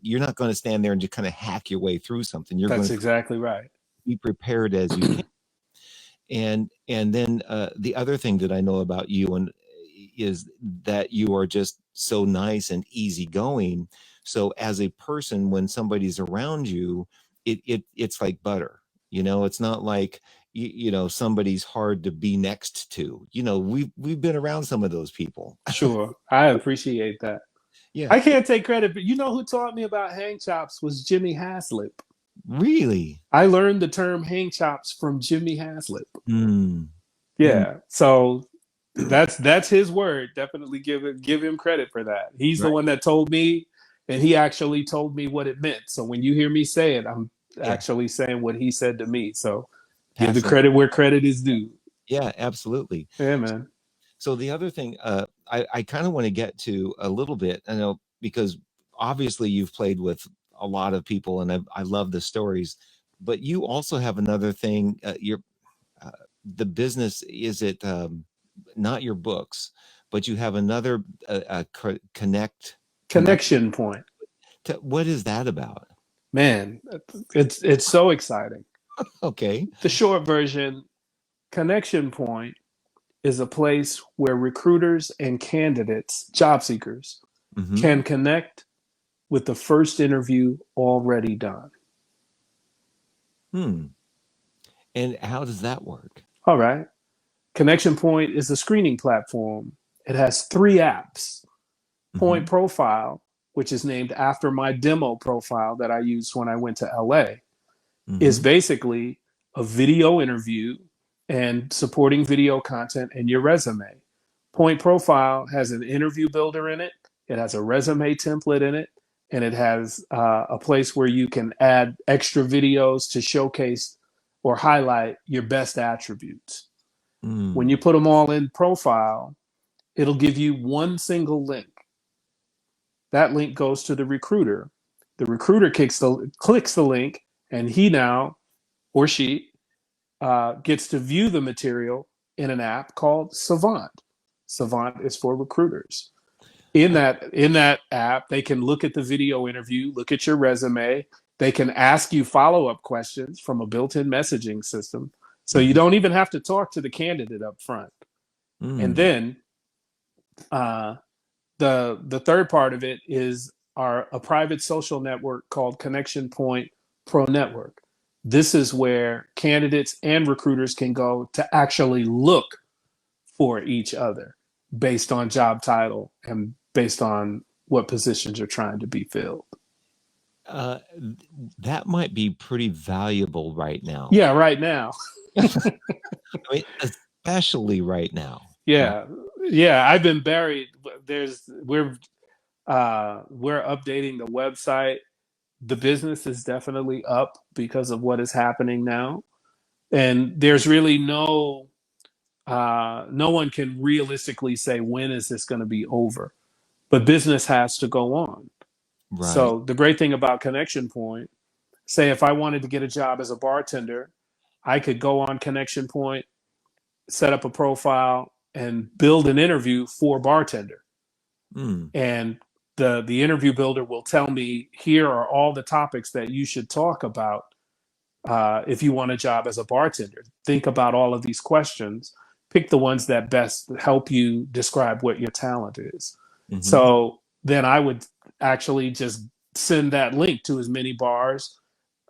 you're not going to stand there and just kind of hack your way through something. You're going That's to exactly right. be prepared as you can. And then the other thing that I know about you and is that you are just so nice and easygoing. So as a person, when somebody's around you, it's like butter. It's not like somebody's hard to be next to. We've been around some of those people. Sure. I appreciate that. Yeah, I can't take credit, but you know who taught me about hang chops was Jimmy Haslip. really. I learned the term hang chops from Jimmy Haslip. Mm, mm, Yeah. So that's his word. Definitely give him credit for that. He's the right. one that told me, and he actually told me what it meant. So when you hear me say it, I'm Yeah, actually saying what he said to me. So give the passing. credit where credit is due. Yeah, absolutely. Yeah, man. So the other thing, I kind of want to get to a little bit, I know, because obviously you've played with a lot of people, and I love the stories. But you also have another thing. Uh, the business is it not your books, but you have another connect. Connection point. What is that about? Man, it's so exciting. Okay. The short version, Connection Point is a place where recruiters and candidates, job seekers, Hmm. can connect with the first interview already done. Hmm. And how does that work? All right. Connection Point is a screening platform. It has 3 apps. Point Hmm. Profile, which is named after my demo profile that I used when I went to LA, is Hmm. basically a video interview and supporting video content in your resume. Point Profile has an interview builder in it, it has a resume template in it, and it has a place where you can add extra videos to showcase or highlight your best attributes. When you Mm. put them all in Profile, it'll give you one single link. That link goes to the recruiter. The recruiter clicks the link, and he now or she gets to view the material in an app called Savant. Savant is for recruiters. In that app, they can look at the video interview, look at your resume. They can ask you follow-up questions from a built-in messaging system. So you Mhm. don't even have to talk to the candidate up front. And Mm. then uh, the third part of it is a private social network called Connection Point Pro Network. This is where candidates and recruiters can go to actually look for each other based on job title and based on what positions are trying to be filled. Uh, th- that might be pretty valuable right now. Yeah, right now. I mean, especially right now. Right. Yeah. Yeah, I've been buried. There's we're updating the website. The business is definitely up because of what is happening now. And there's really no one can realistically say when is this going to be over, but business has to go on. Right. So the great thing about Connection Point, say if I wanted to get a job as a bartender, I could go on Connection Point, set up a profile, and build an interview for bartender. Mm. And the interview builder will tell me here are all the topics that you should talk about if you want a job as a bartender. Think about all of these questions. Pick the ones that best help you describe what your talent is. Hmm. So then I would actually just send that link to as many bars,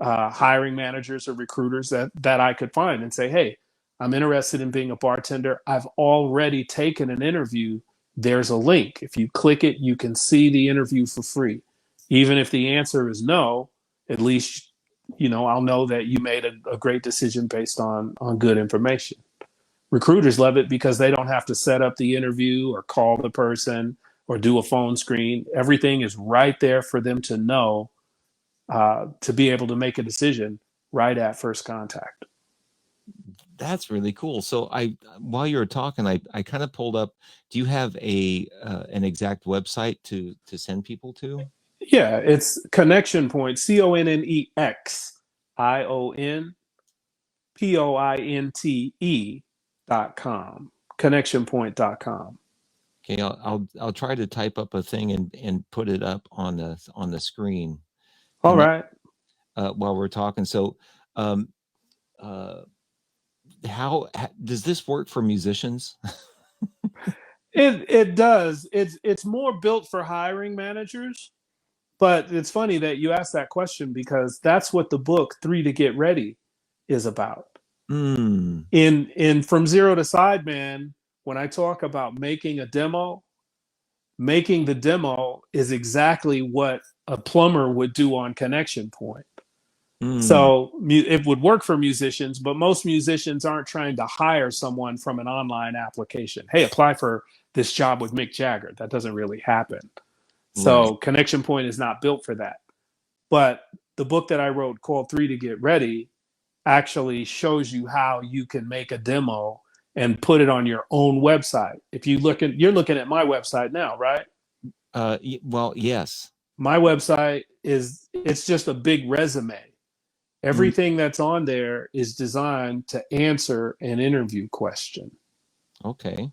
hiring managers or recruiters that I could find and say, hey, I'm interested in being a bartender. I've already taken an interview. There's a link. If you click it, you can see the interview for free. Even if the answer is no, at least I'll know that you made a great decision based on good information. Recruiters love it because they don't have to set up the interview or call the person or do a phone screen. Everything is right there for them to know, to be able to make a decision right at first contact. That's really cool. So while you were talking, I kind of pulled up. Do you have an exact website to send people to? Yeah, it's Connection Point, ConnexionPointe.com. connectionpoint.com. Okay, I'll try to type up a thing and put it up on the screen. All right. While we're talking. So, um, uh, how does this work for musicians? It does. It's more built for hiring managers. But it's funny that you asked that question because that's what the book 3 to Get Ready is about. Mm. In From Zero to Sideman, when I talk about making a demo, making the demo is exactly what a plumber would do on Connection Point. Mm. So it would work for musicians, but most musicians aren't trying to hire someone from an online application. Hey, apply for this job with Mick Jagger. That doesn't really happen. Right. So Connection Point is not built for that. But the book that I wrote called 3 to Get Ready actually shows you how you can make a demo and put it on your own website. If you look at, you're looking at my website now, right? Well, yes. My website it's just a big resume. Mm. Everything that's on there is designed to answer an interview question. Okay.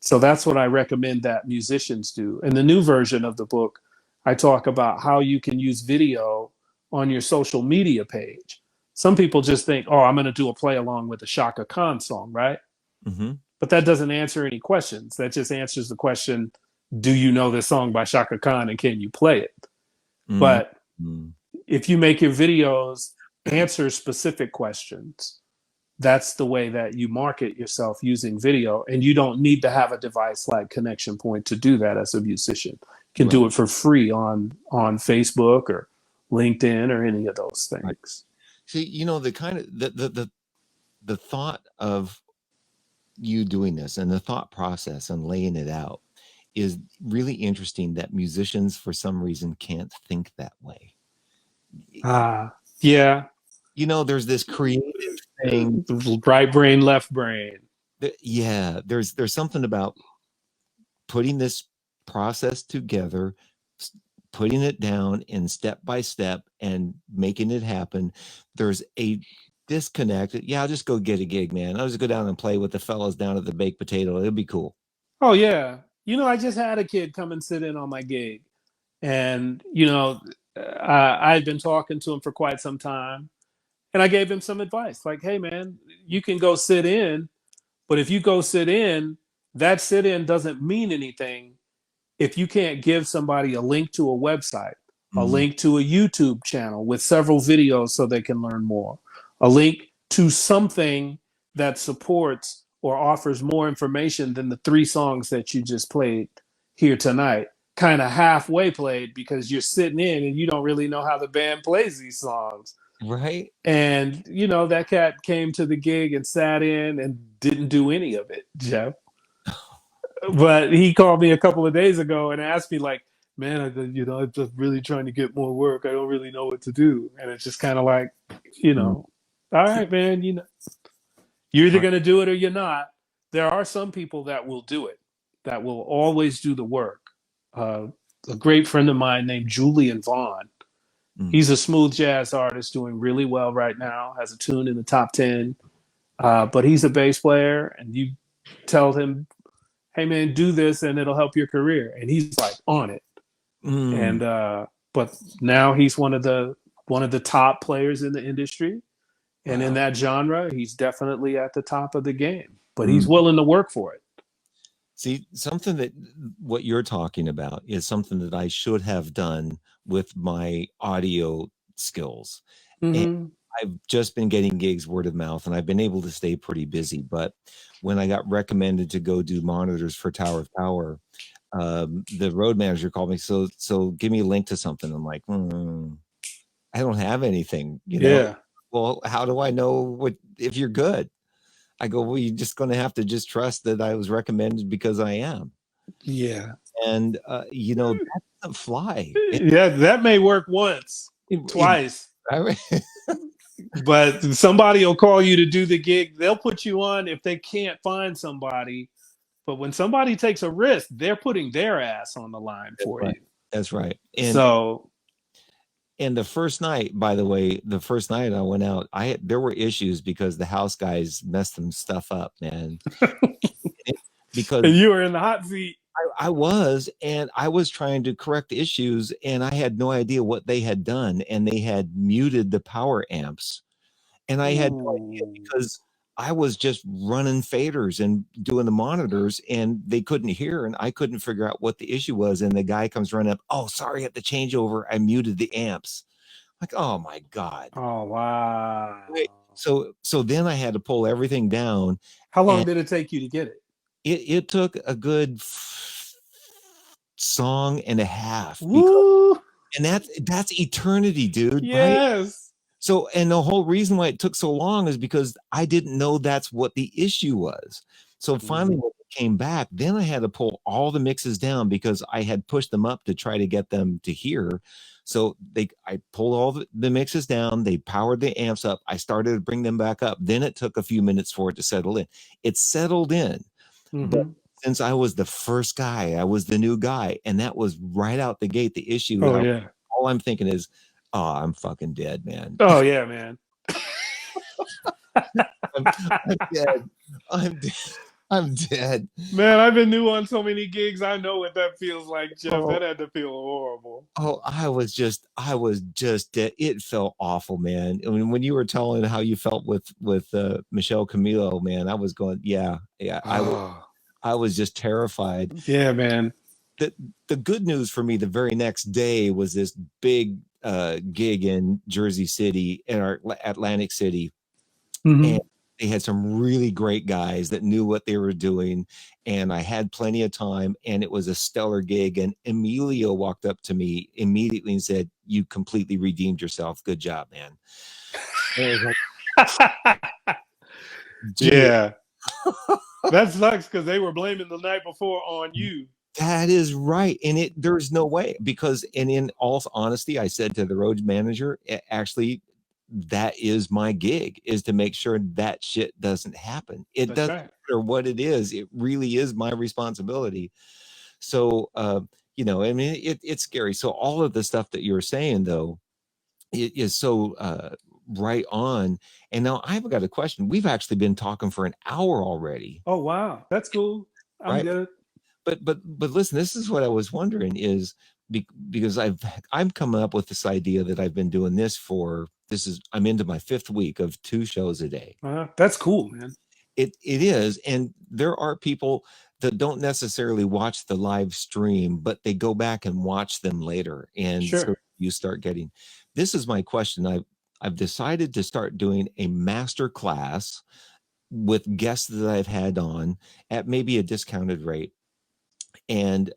So that's what I recommend that musicians do. In the new version of the book, I talk about how you can use video on your social media page. Some people just think, oh, I'm going to do a play along with a Shaka Khan song, right? Mm-hmm. But that doesn't answer any questions. That just answers the question, do you know this song by Shaka Khan and can you play it? Mm. But if you make your videos answer specific questions, that's the way that you market yourself using video. And you don't need to have a device like Connection Point to do that as a musician. You can Right. do it for free on Facebook or LinkedIn or any of those things. Right. See, the kind of the thought of you doing this and the thought process and laying it out is really interesting, that musicians for some reason can't think that way. Yeah. There's this creative thing. Right brain, left brain. Yeah, there's something about putting this process together, putting it down in step by step and making it happen. There's a disconnect. Yeah, I'll just go get a gig, man. I'll just go down and play with the fellows down at the Baked Potato. It'll be cool. Oh yeah. I just had a kid come and sit in on my gig. And, I'd been talking to him for quite some time. And I gave him some advice like, hey, man, you can go sit in. But if you go sit in, that sit in doesn't mean anything if you can't give somebody a link to a website, a link to a YouTube channel with several videos so they can learn more, a link to something that supports or offers more information than the 3 songs that you just played here tonight. Kind of halfway played because you're sitting in and you don't really know how the band plays these songs. Right. And, that cat came to the gig and sat in and didn't do any of it, Jeff. But he called me a couple of days ago and asked me, like, man, I'm just really trying to get more work. I don't really know what to do. And it's just kind of like, all right, man, you're either going to do it or you're not. There are some people that will do it, that will always do the work. A great friend of mine named Julian Vaughn. He's a smooth jazz artist doing really well right now, has a tune in the top 10. But he's a bass player, and you tell him, hey, man, do this, and it'll help your career. And he's like on it. And but now he's one of the top players in the industry. And in that genre, he's definitely at the top of the game. But he's willing to work for it. See, what you're talking about is something that I should have done with my audio skills. And I've just been getting gigs word of mouth, and I've been able to stay pretty busy. But when I got recommended to go do monitors for Tower of Power, the road manager called me. So give me a link to something. I'm like, I don't have anything, Yeah. Well, how do I know if you're good? I go, well, you're just going to have to just trust that I was recommended because I am. Yeah. And, that doesn't fly. Yeah, that may work once, twice. But somebody will call you to do the gig. They'll put you on if they can't find somebody. But when somebody takes a risk, they're putting their ass on the line for you. That's right. And so And the first night, by the way, the first night I went out, there were issues because the house guys messed some stuff up, man. Because And you were in the hot seat. I was, and I was trying to correct issues, and I had no idea what they had done, and they had muted the power amps, and I had no idea Ooh. because I was just running faders and doing the monitors, and they couldn't hear, and I couldn't figure out what the issue was. And the guy comes running up, "Oh, sorry, at the changeover, I muted the amps." Like, oh my god! Oh wow. Right. So then I had to pull everything down, How long and did it take you to get it? it took a good song and a half because Woo! and that's eternity, dude, right? Yes. So, and the whole reason why it took so long is because I didn't know that's what the issue was. So finally, Mhm. when it came back, then I had to pull all the mixes down because I had pushed them up to try to get them to hear. So I pulled all the mixes down. They powered the amps up. I started to bring them back up. Then it took a few minutes for it to settle in. It settled in, but Mhm. since I was the first guy, I was the new guy, and that was right out the gate. The issue, Oh yeah. all I'm thinking is, oh, I'm fucking dead, man. Oh yeah, man. I'm dead. I'm dead. I'm dead. Man, I've been new on so many gigs. I know what that feels like, Jeff. Oh, That had to feel horrible. I was just dead. It felt awful, man. I mean, when you were telling how you felt with Michelle Camilo, man, I was going, yeah, yeah. Oh, I was just terrified. yeah, man. The the good news for me the very next day was this big gig in Jersey City, in our Atlantic City, and Hmm. they had some really great guys that knew what they were doing, and I had plenty of time, and it was a stellar gig. And Emilio walked up to me immediately and said, "You completely redeemed yourself. Good job, man." And I was like, dude, Yeah. That sucks because they were blaming the night before on you. that is right. And there's no way, because, and in all honesty, I said to the road manager, Actually, that is my gig, is to make sure that shit doesn't happen. It That's doesn't right. matter what it is. It really is my responsibility." So, I mean, it's scary. So all of the stuff that you're saying, though, it is so right on. And now I've got a question. We've actually been talking for an hour already, Oh wow, that's cool. I'm right? good. But listen, this is what I was wondering is, because I'm coming up with this idea that I've been doing this for, I'm into my fifth week of 2 shows a day. That's cool, man. It is, and there are people that don't necessarily watch the live stream, but they go back and watch them later, and so Sure. you start getting. This is my question. I've decided to start doing a master class with guests that I've had on at maybe a discounted rate, and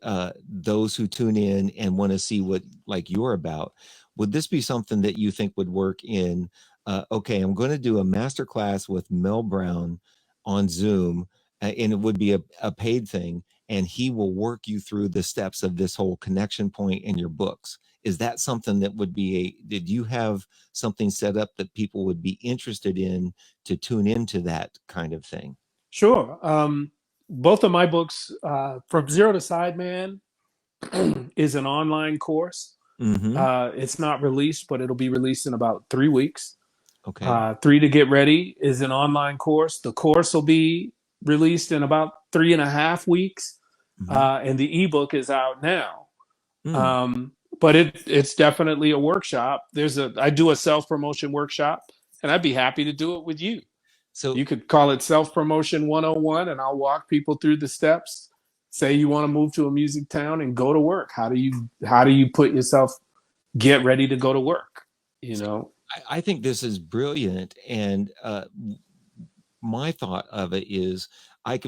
those who tune in and want to see what, like, you're about. Would this be something that you think would work in? Okay, I'm going to do a master class with Mel Brown on Zoom, and it would be a paid thing, and he will work you through the steps of this whole connection point in your books. Is that something that would be did you have something set up that people would be interested in to tune into that kind of thing? Sure. Both of my books, From Zero to Sideman, is an online course. Mm-hmm. It's not released, but it'll be released in about 3 weeks. Okay. Three to Get Ready is an online course. The course will be released in about 3.5 weeks, Mm-hmm. and the ebook is out now. Mm. Um, but it's definitely a workshop. I do a self promotion workshop, and I'd be happy to do it with you. So You could call it Self Promotion 101, and I'll walk people through the steps. Say you want to move to a music town and go to work. How do you put yourself get ready to go to work? You So know. I think this is brilliant, and my thought of it is,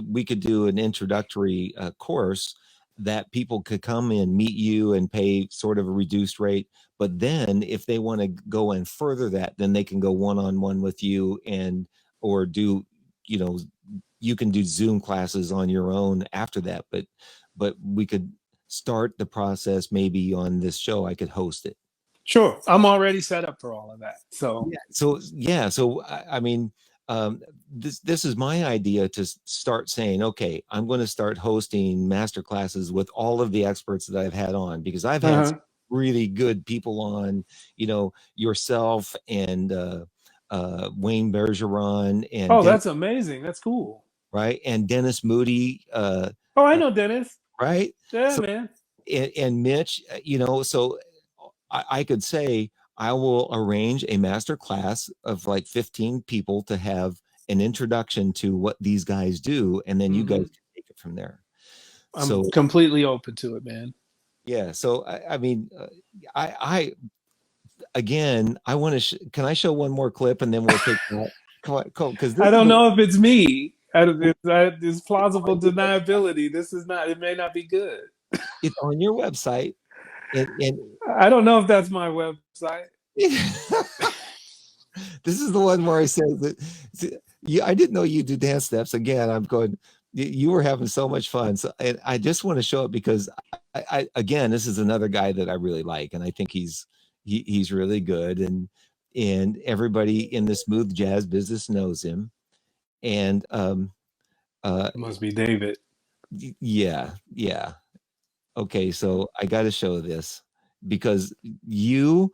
we could do an introductory course that people could come in, meet you, and pay sort of a reduced rate. But then, if they want to go and further that, then they can go one-on-one with you, and or do, you know, you can do Zoom classes on your own after that. But we could start the process maybe on this show. I could host it. Sure, I'm already set up for all of that. So So I mean, this is my idea to start saying, okay, I'm going to start hosting master classes with all of the experts that I've had on, because I've had uh-huh. really good people on, yourself and Wayne Bergeron and Oh, that's amazing. That's cool. right, and Dennis Moody, Oh, I know Dennis. right. Yeah, So man. and Mitch, so I could say I will arrange a master class of like 15 people to have an introduction to what these guys do, and then you guys Hmm. can take it from there. I'm So completely open to it, man. yeah, so I mean, I again, I want to. Can I show one more clip and then we'll take that? Come on, because this I is don't the know if it's me. It's plausible deniability. This is not. It may not be good. it's on your website, and I don't know if that's my website. this is the one where I said that I didn't know you do dance steps. Again, I'm going. You were having so much fun, so and I just want to show it because again, this is another guy that I really like, and I think he's really good, and everybody in the smooth jazz business knows him, and uh, It must be David. yeah, yeah. Okay, so I got to show this because you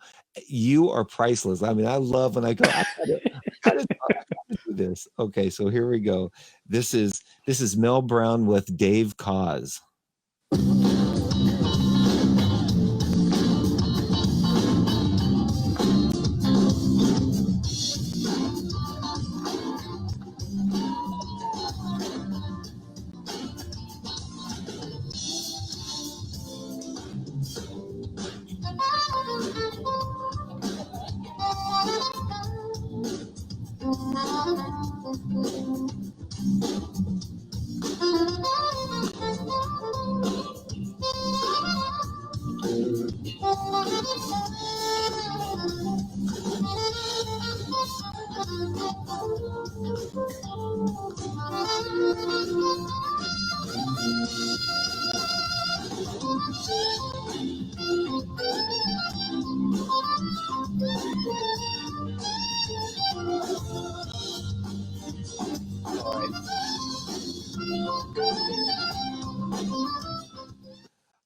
are priceless. I mean, I love when I go. I gotta do this. Okay, so here we go. This is Mel Brown with Dave Cause.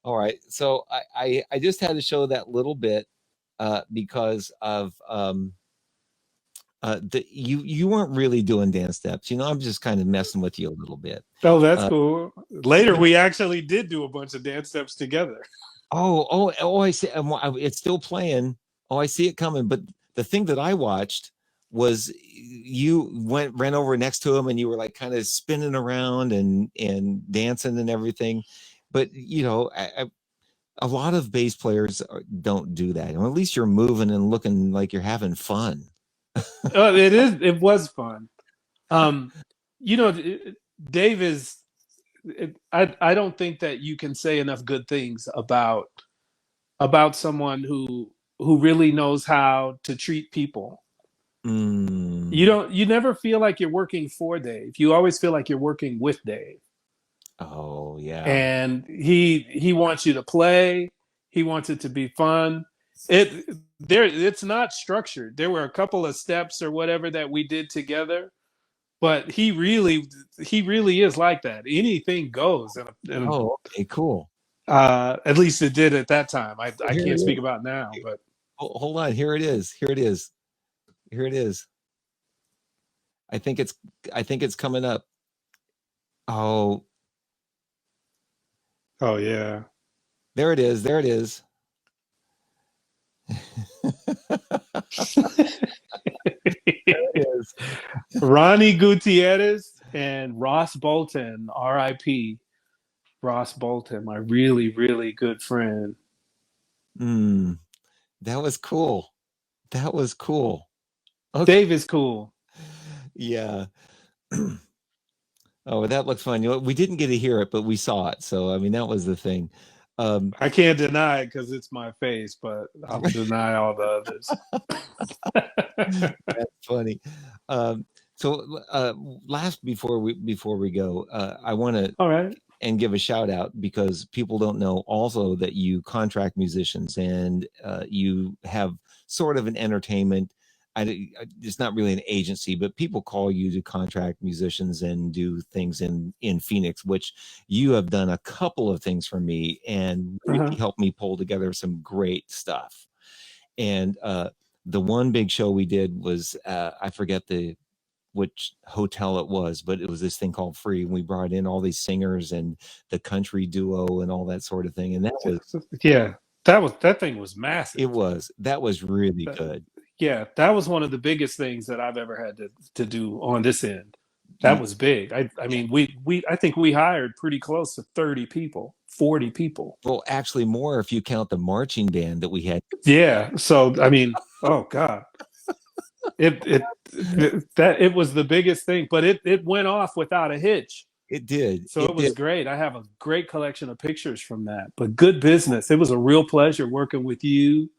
All right, so I just had to show that little bit because of you weren't really doing dance steps. I'm just kind of messing with you a little bit. Oh, that's Uh, cool. Later, we actually did do a bunch of dance steps together. oh, I see. It's still playing. Oh, I see it coming. But the thing that I watched was you ran over next to him and you were like kind of spinning around and dancing and everything. But a lot of bass players don't do that. Or at least you're moving and looking like you're having fun. It is. It was fun. Um, Dave is. I don't think that you can say enough good things about someone who really knows how to treat people. Mm. You never feel like you're working for Dave. You always feel like you're working with Dave. Oh yeah. And he wants you to play. He wants it to be fun. It's not structured. There were a couple of steps or whatever that we did together, but he really is like that. Anything goes. Oh, okay, cool. At least it did at that time. I Here it can't speak is. about now, but Hold on. Here it is. Here it is. Here it is. I think it's coming up. Oh, oh yeah. there it is. There it is. There it is. Ronnie Gutierrez and Ross Bolton, R.I.P. Ross Bolton, my really, really good friend. That was cool. That was cool. Okay. Dave is cool. Yeah. Oh, that looks fun. We didn't get to hear it, but we saw it. So, I mean, that was the thing. I can't deny it because it's my face, but I'll deny all the others. That's funny. So, last before we go, I want to All right. and give a shout out because people don't know also that you contract musicians and you have sort of an entertainment it's not really an agency, but people call you to contract musicians and do things in Phoenix, which you have done a couple of things for me and really helped me pull together some great stuff. And the one big show we did was I forget which hotel it was, but it was this thing called Free. And we brought in all these singers and the country duo and all that sort of thing. And that thing was massive. That was really good. Yeah, that was one of the biggest things that I've ever had to do on this end. That was big. I mean, I think we hired pretty close to 30 people, 40 people. Well, actually more if you count the marching band that we had. Yeah. So I mean, oh God. It was the biggest thing, but it went off without a hitch. It did. So it was great. I have a great collection of pictures from that. But good business. It was a real pleasure working with you.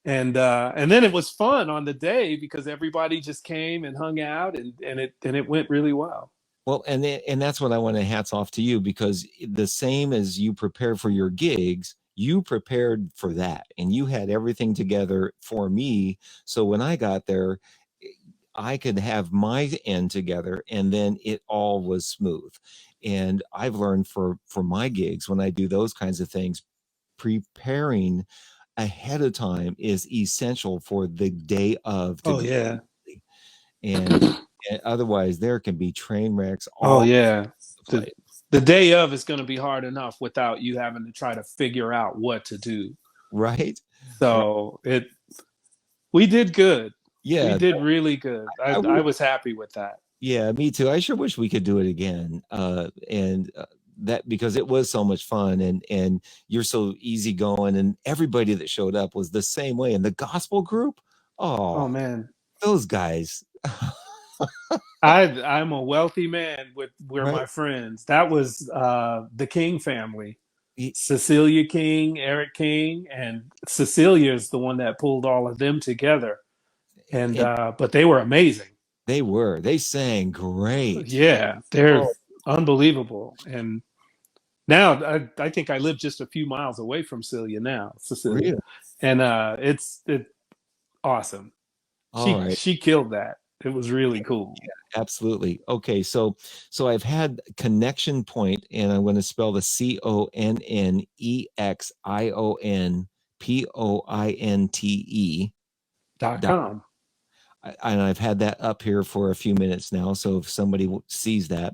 And then it was fun on the day because everybody just came and hung out and it went really well. Well, and that's what I want to hats off to you, because the same as you prepare for your gigs, you prepared for that and you had everything together for me. So when I got there, I could have my end together and then it all was smooth. And I've learned for my gigs, when I do those kinds of things, preparing ahead of time is essential for the day of. Oh yeah. And otherwise there can be train wrecks. Oh yeah. The day of is going to be hard enough without you having to try to figure out what to do. Right. So we did good. Yeah. We did really good. I was happy with that. Yeah, me too. I sure wish we could do it again. That because it was so much fun and you're so easygoing, and everybody that showed up was the same way. And the gospel group, oh man, those guys. I'm a wealthy man with my friends. That was the King family. Cecilia King, Eric King, and Cecilia is the one that pulled all of them together. And but they were amazing. They sang great. Yeah, they're unbelievable. And now I think I live just a few miles away from Cecilia now, Cecilia. Really? And it's awesome. She killed that. It was really cool. Yeah, absolutely. Okay, so I've had Connection Point, and I'm going to spell the ConnexionPointe.com. And I've had that up here for a few minutes now. So if somebody sees that,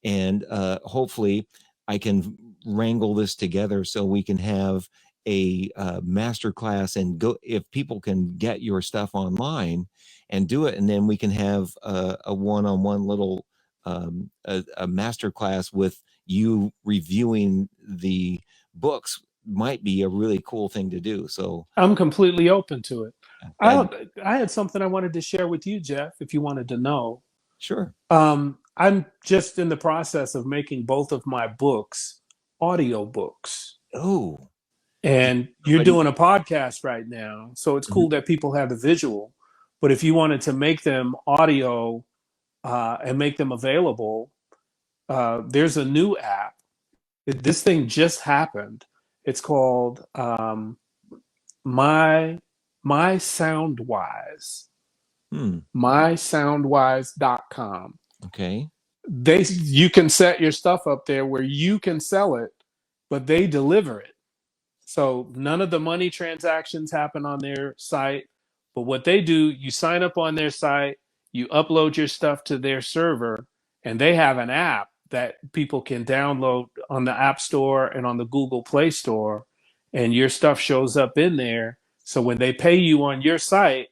and hopefully I can wrangle this together so we can have a master class and go, if people can get your stuff online and do it, and then we can have a one-on-one little a master class with you reviewing the books might be a really cool thing to do. So I'm completely open to it. I had something I wanted to share with you, Jeff, if you wanted to know. Sure. I'm just in the process of making both of my books audio books. Oh. And you're doing a podcast right now, so it's cool that people have the visual. But if you wanted to make them audio and make them available, there's a new app. This thing just happened. It's called My Soundwise. MySoundwise.com. Okay. You can set your stuff up there where you can sell it, but they deliver it. So none of the money transactions happen on their site. But what they do, you sign up on their site, you upload your stuff to their server, and they have an app that people can download on the App Store and on the Google Play Store, and your stuff shows up in there. So when they pay you on your site,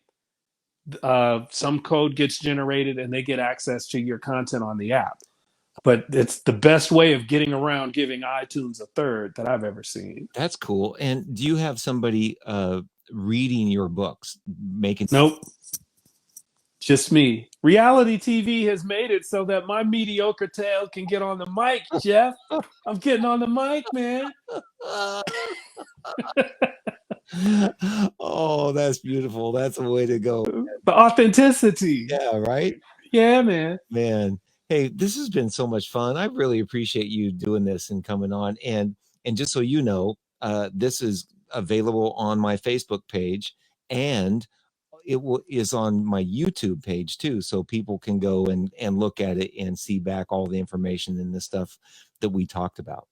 some code gets generated and they get access to your content on the app. But it's the best way of getting around giving iTunes a third that I've ever seen. That's cool. And do you have somebody reading your books? Nope. Just me. Reality TV has made it so that my mediocre tail can get on the mic, Jeff. I'm getting on the mic, man. Oh, that's beautiful. That's the way to go. The authenticity. Yeah, right? Yeah, man. Man. Hey, this has been so much fun. I really appreciate you doing this and coming on. And just so you know, this is available on my Facebook page, and is on my YouTube page too, so people can go and look at it and see back all the information and the stuff that we talked about.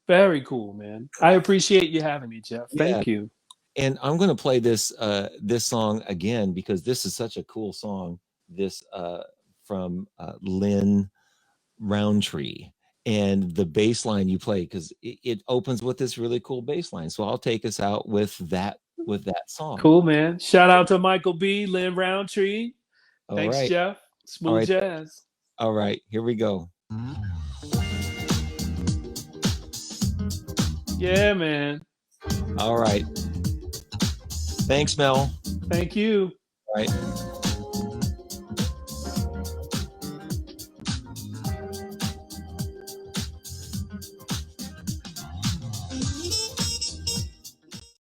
Very cool, man. I appreciate you having me, Jeff. Yeah. Thank you. And I'm going to play this this song again because this is such a cool song. This from Lynn Roundtree, and the bass line you play, because it opens with this really cool bass line. So I'll take us out with that song. Cool, man. Shout out to Michael B, Lynn Roundtree. All Thanks, right. Jeff. Smooth All right. jazz. All right, here we go. Yeah, man. All right. Thanks, Mel. Thank you. All right.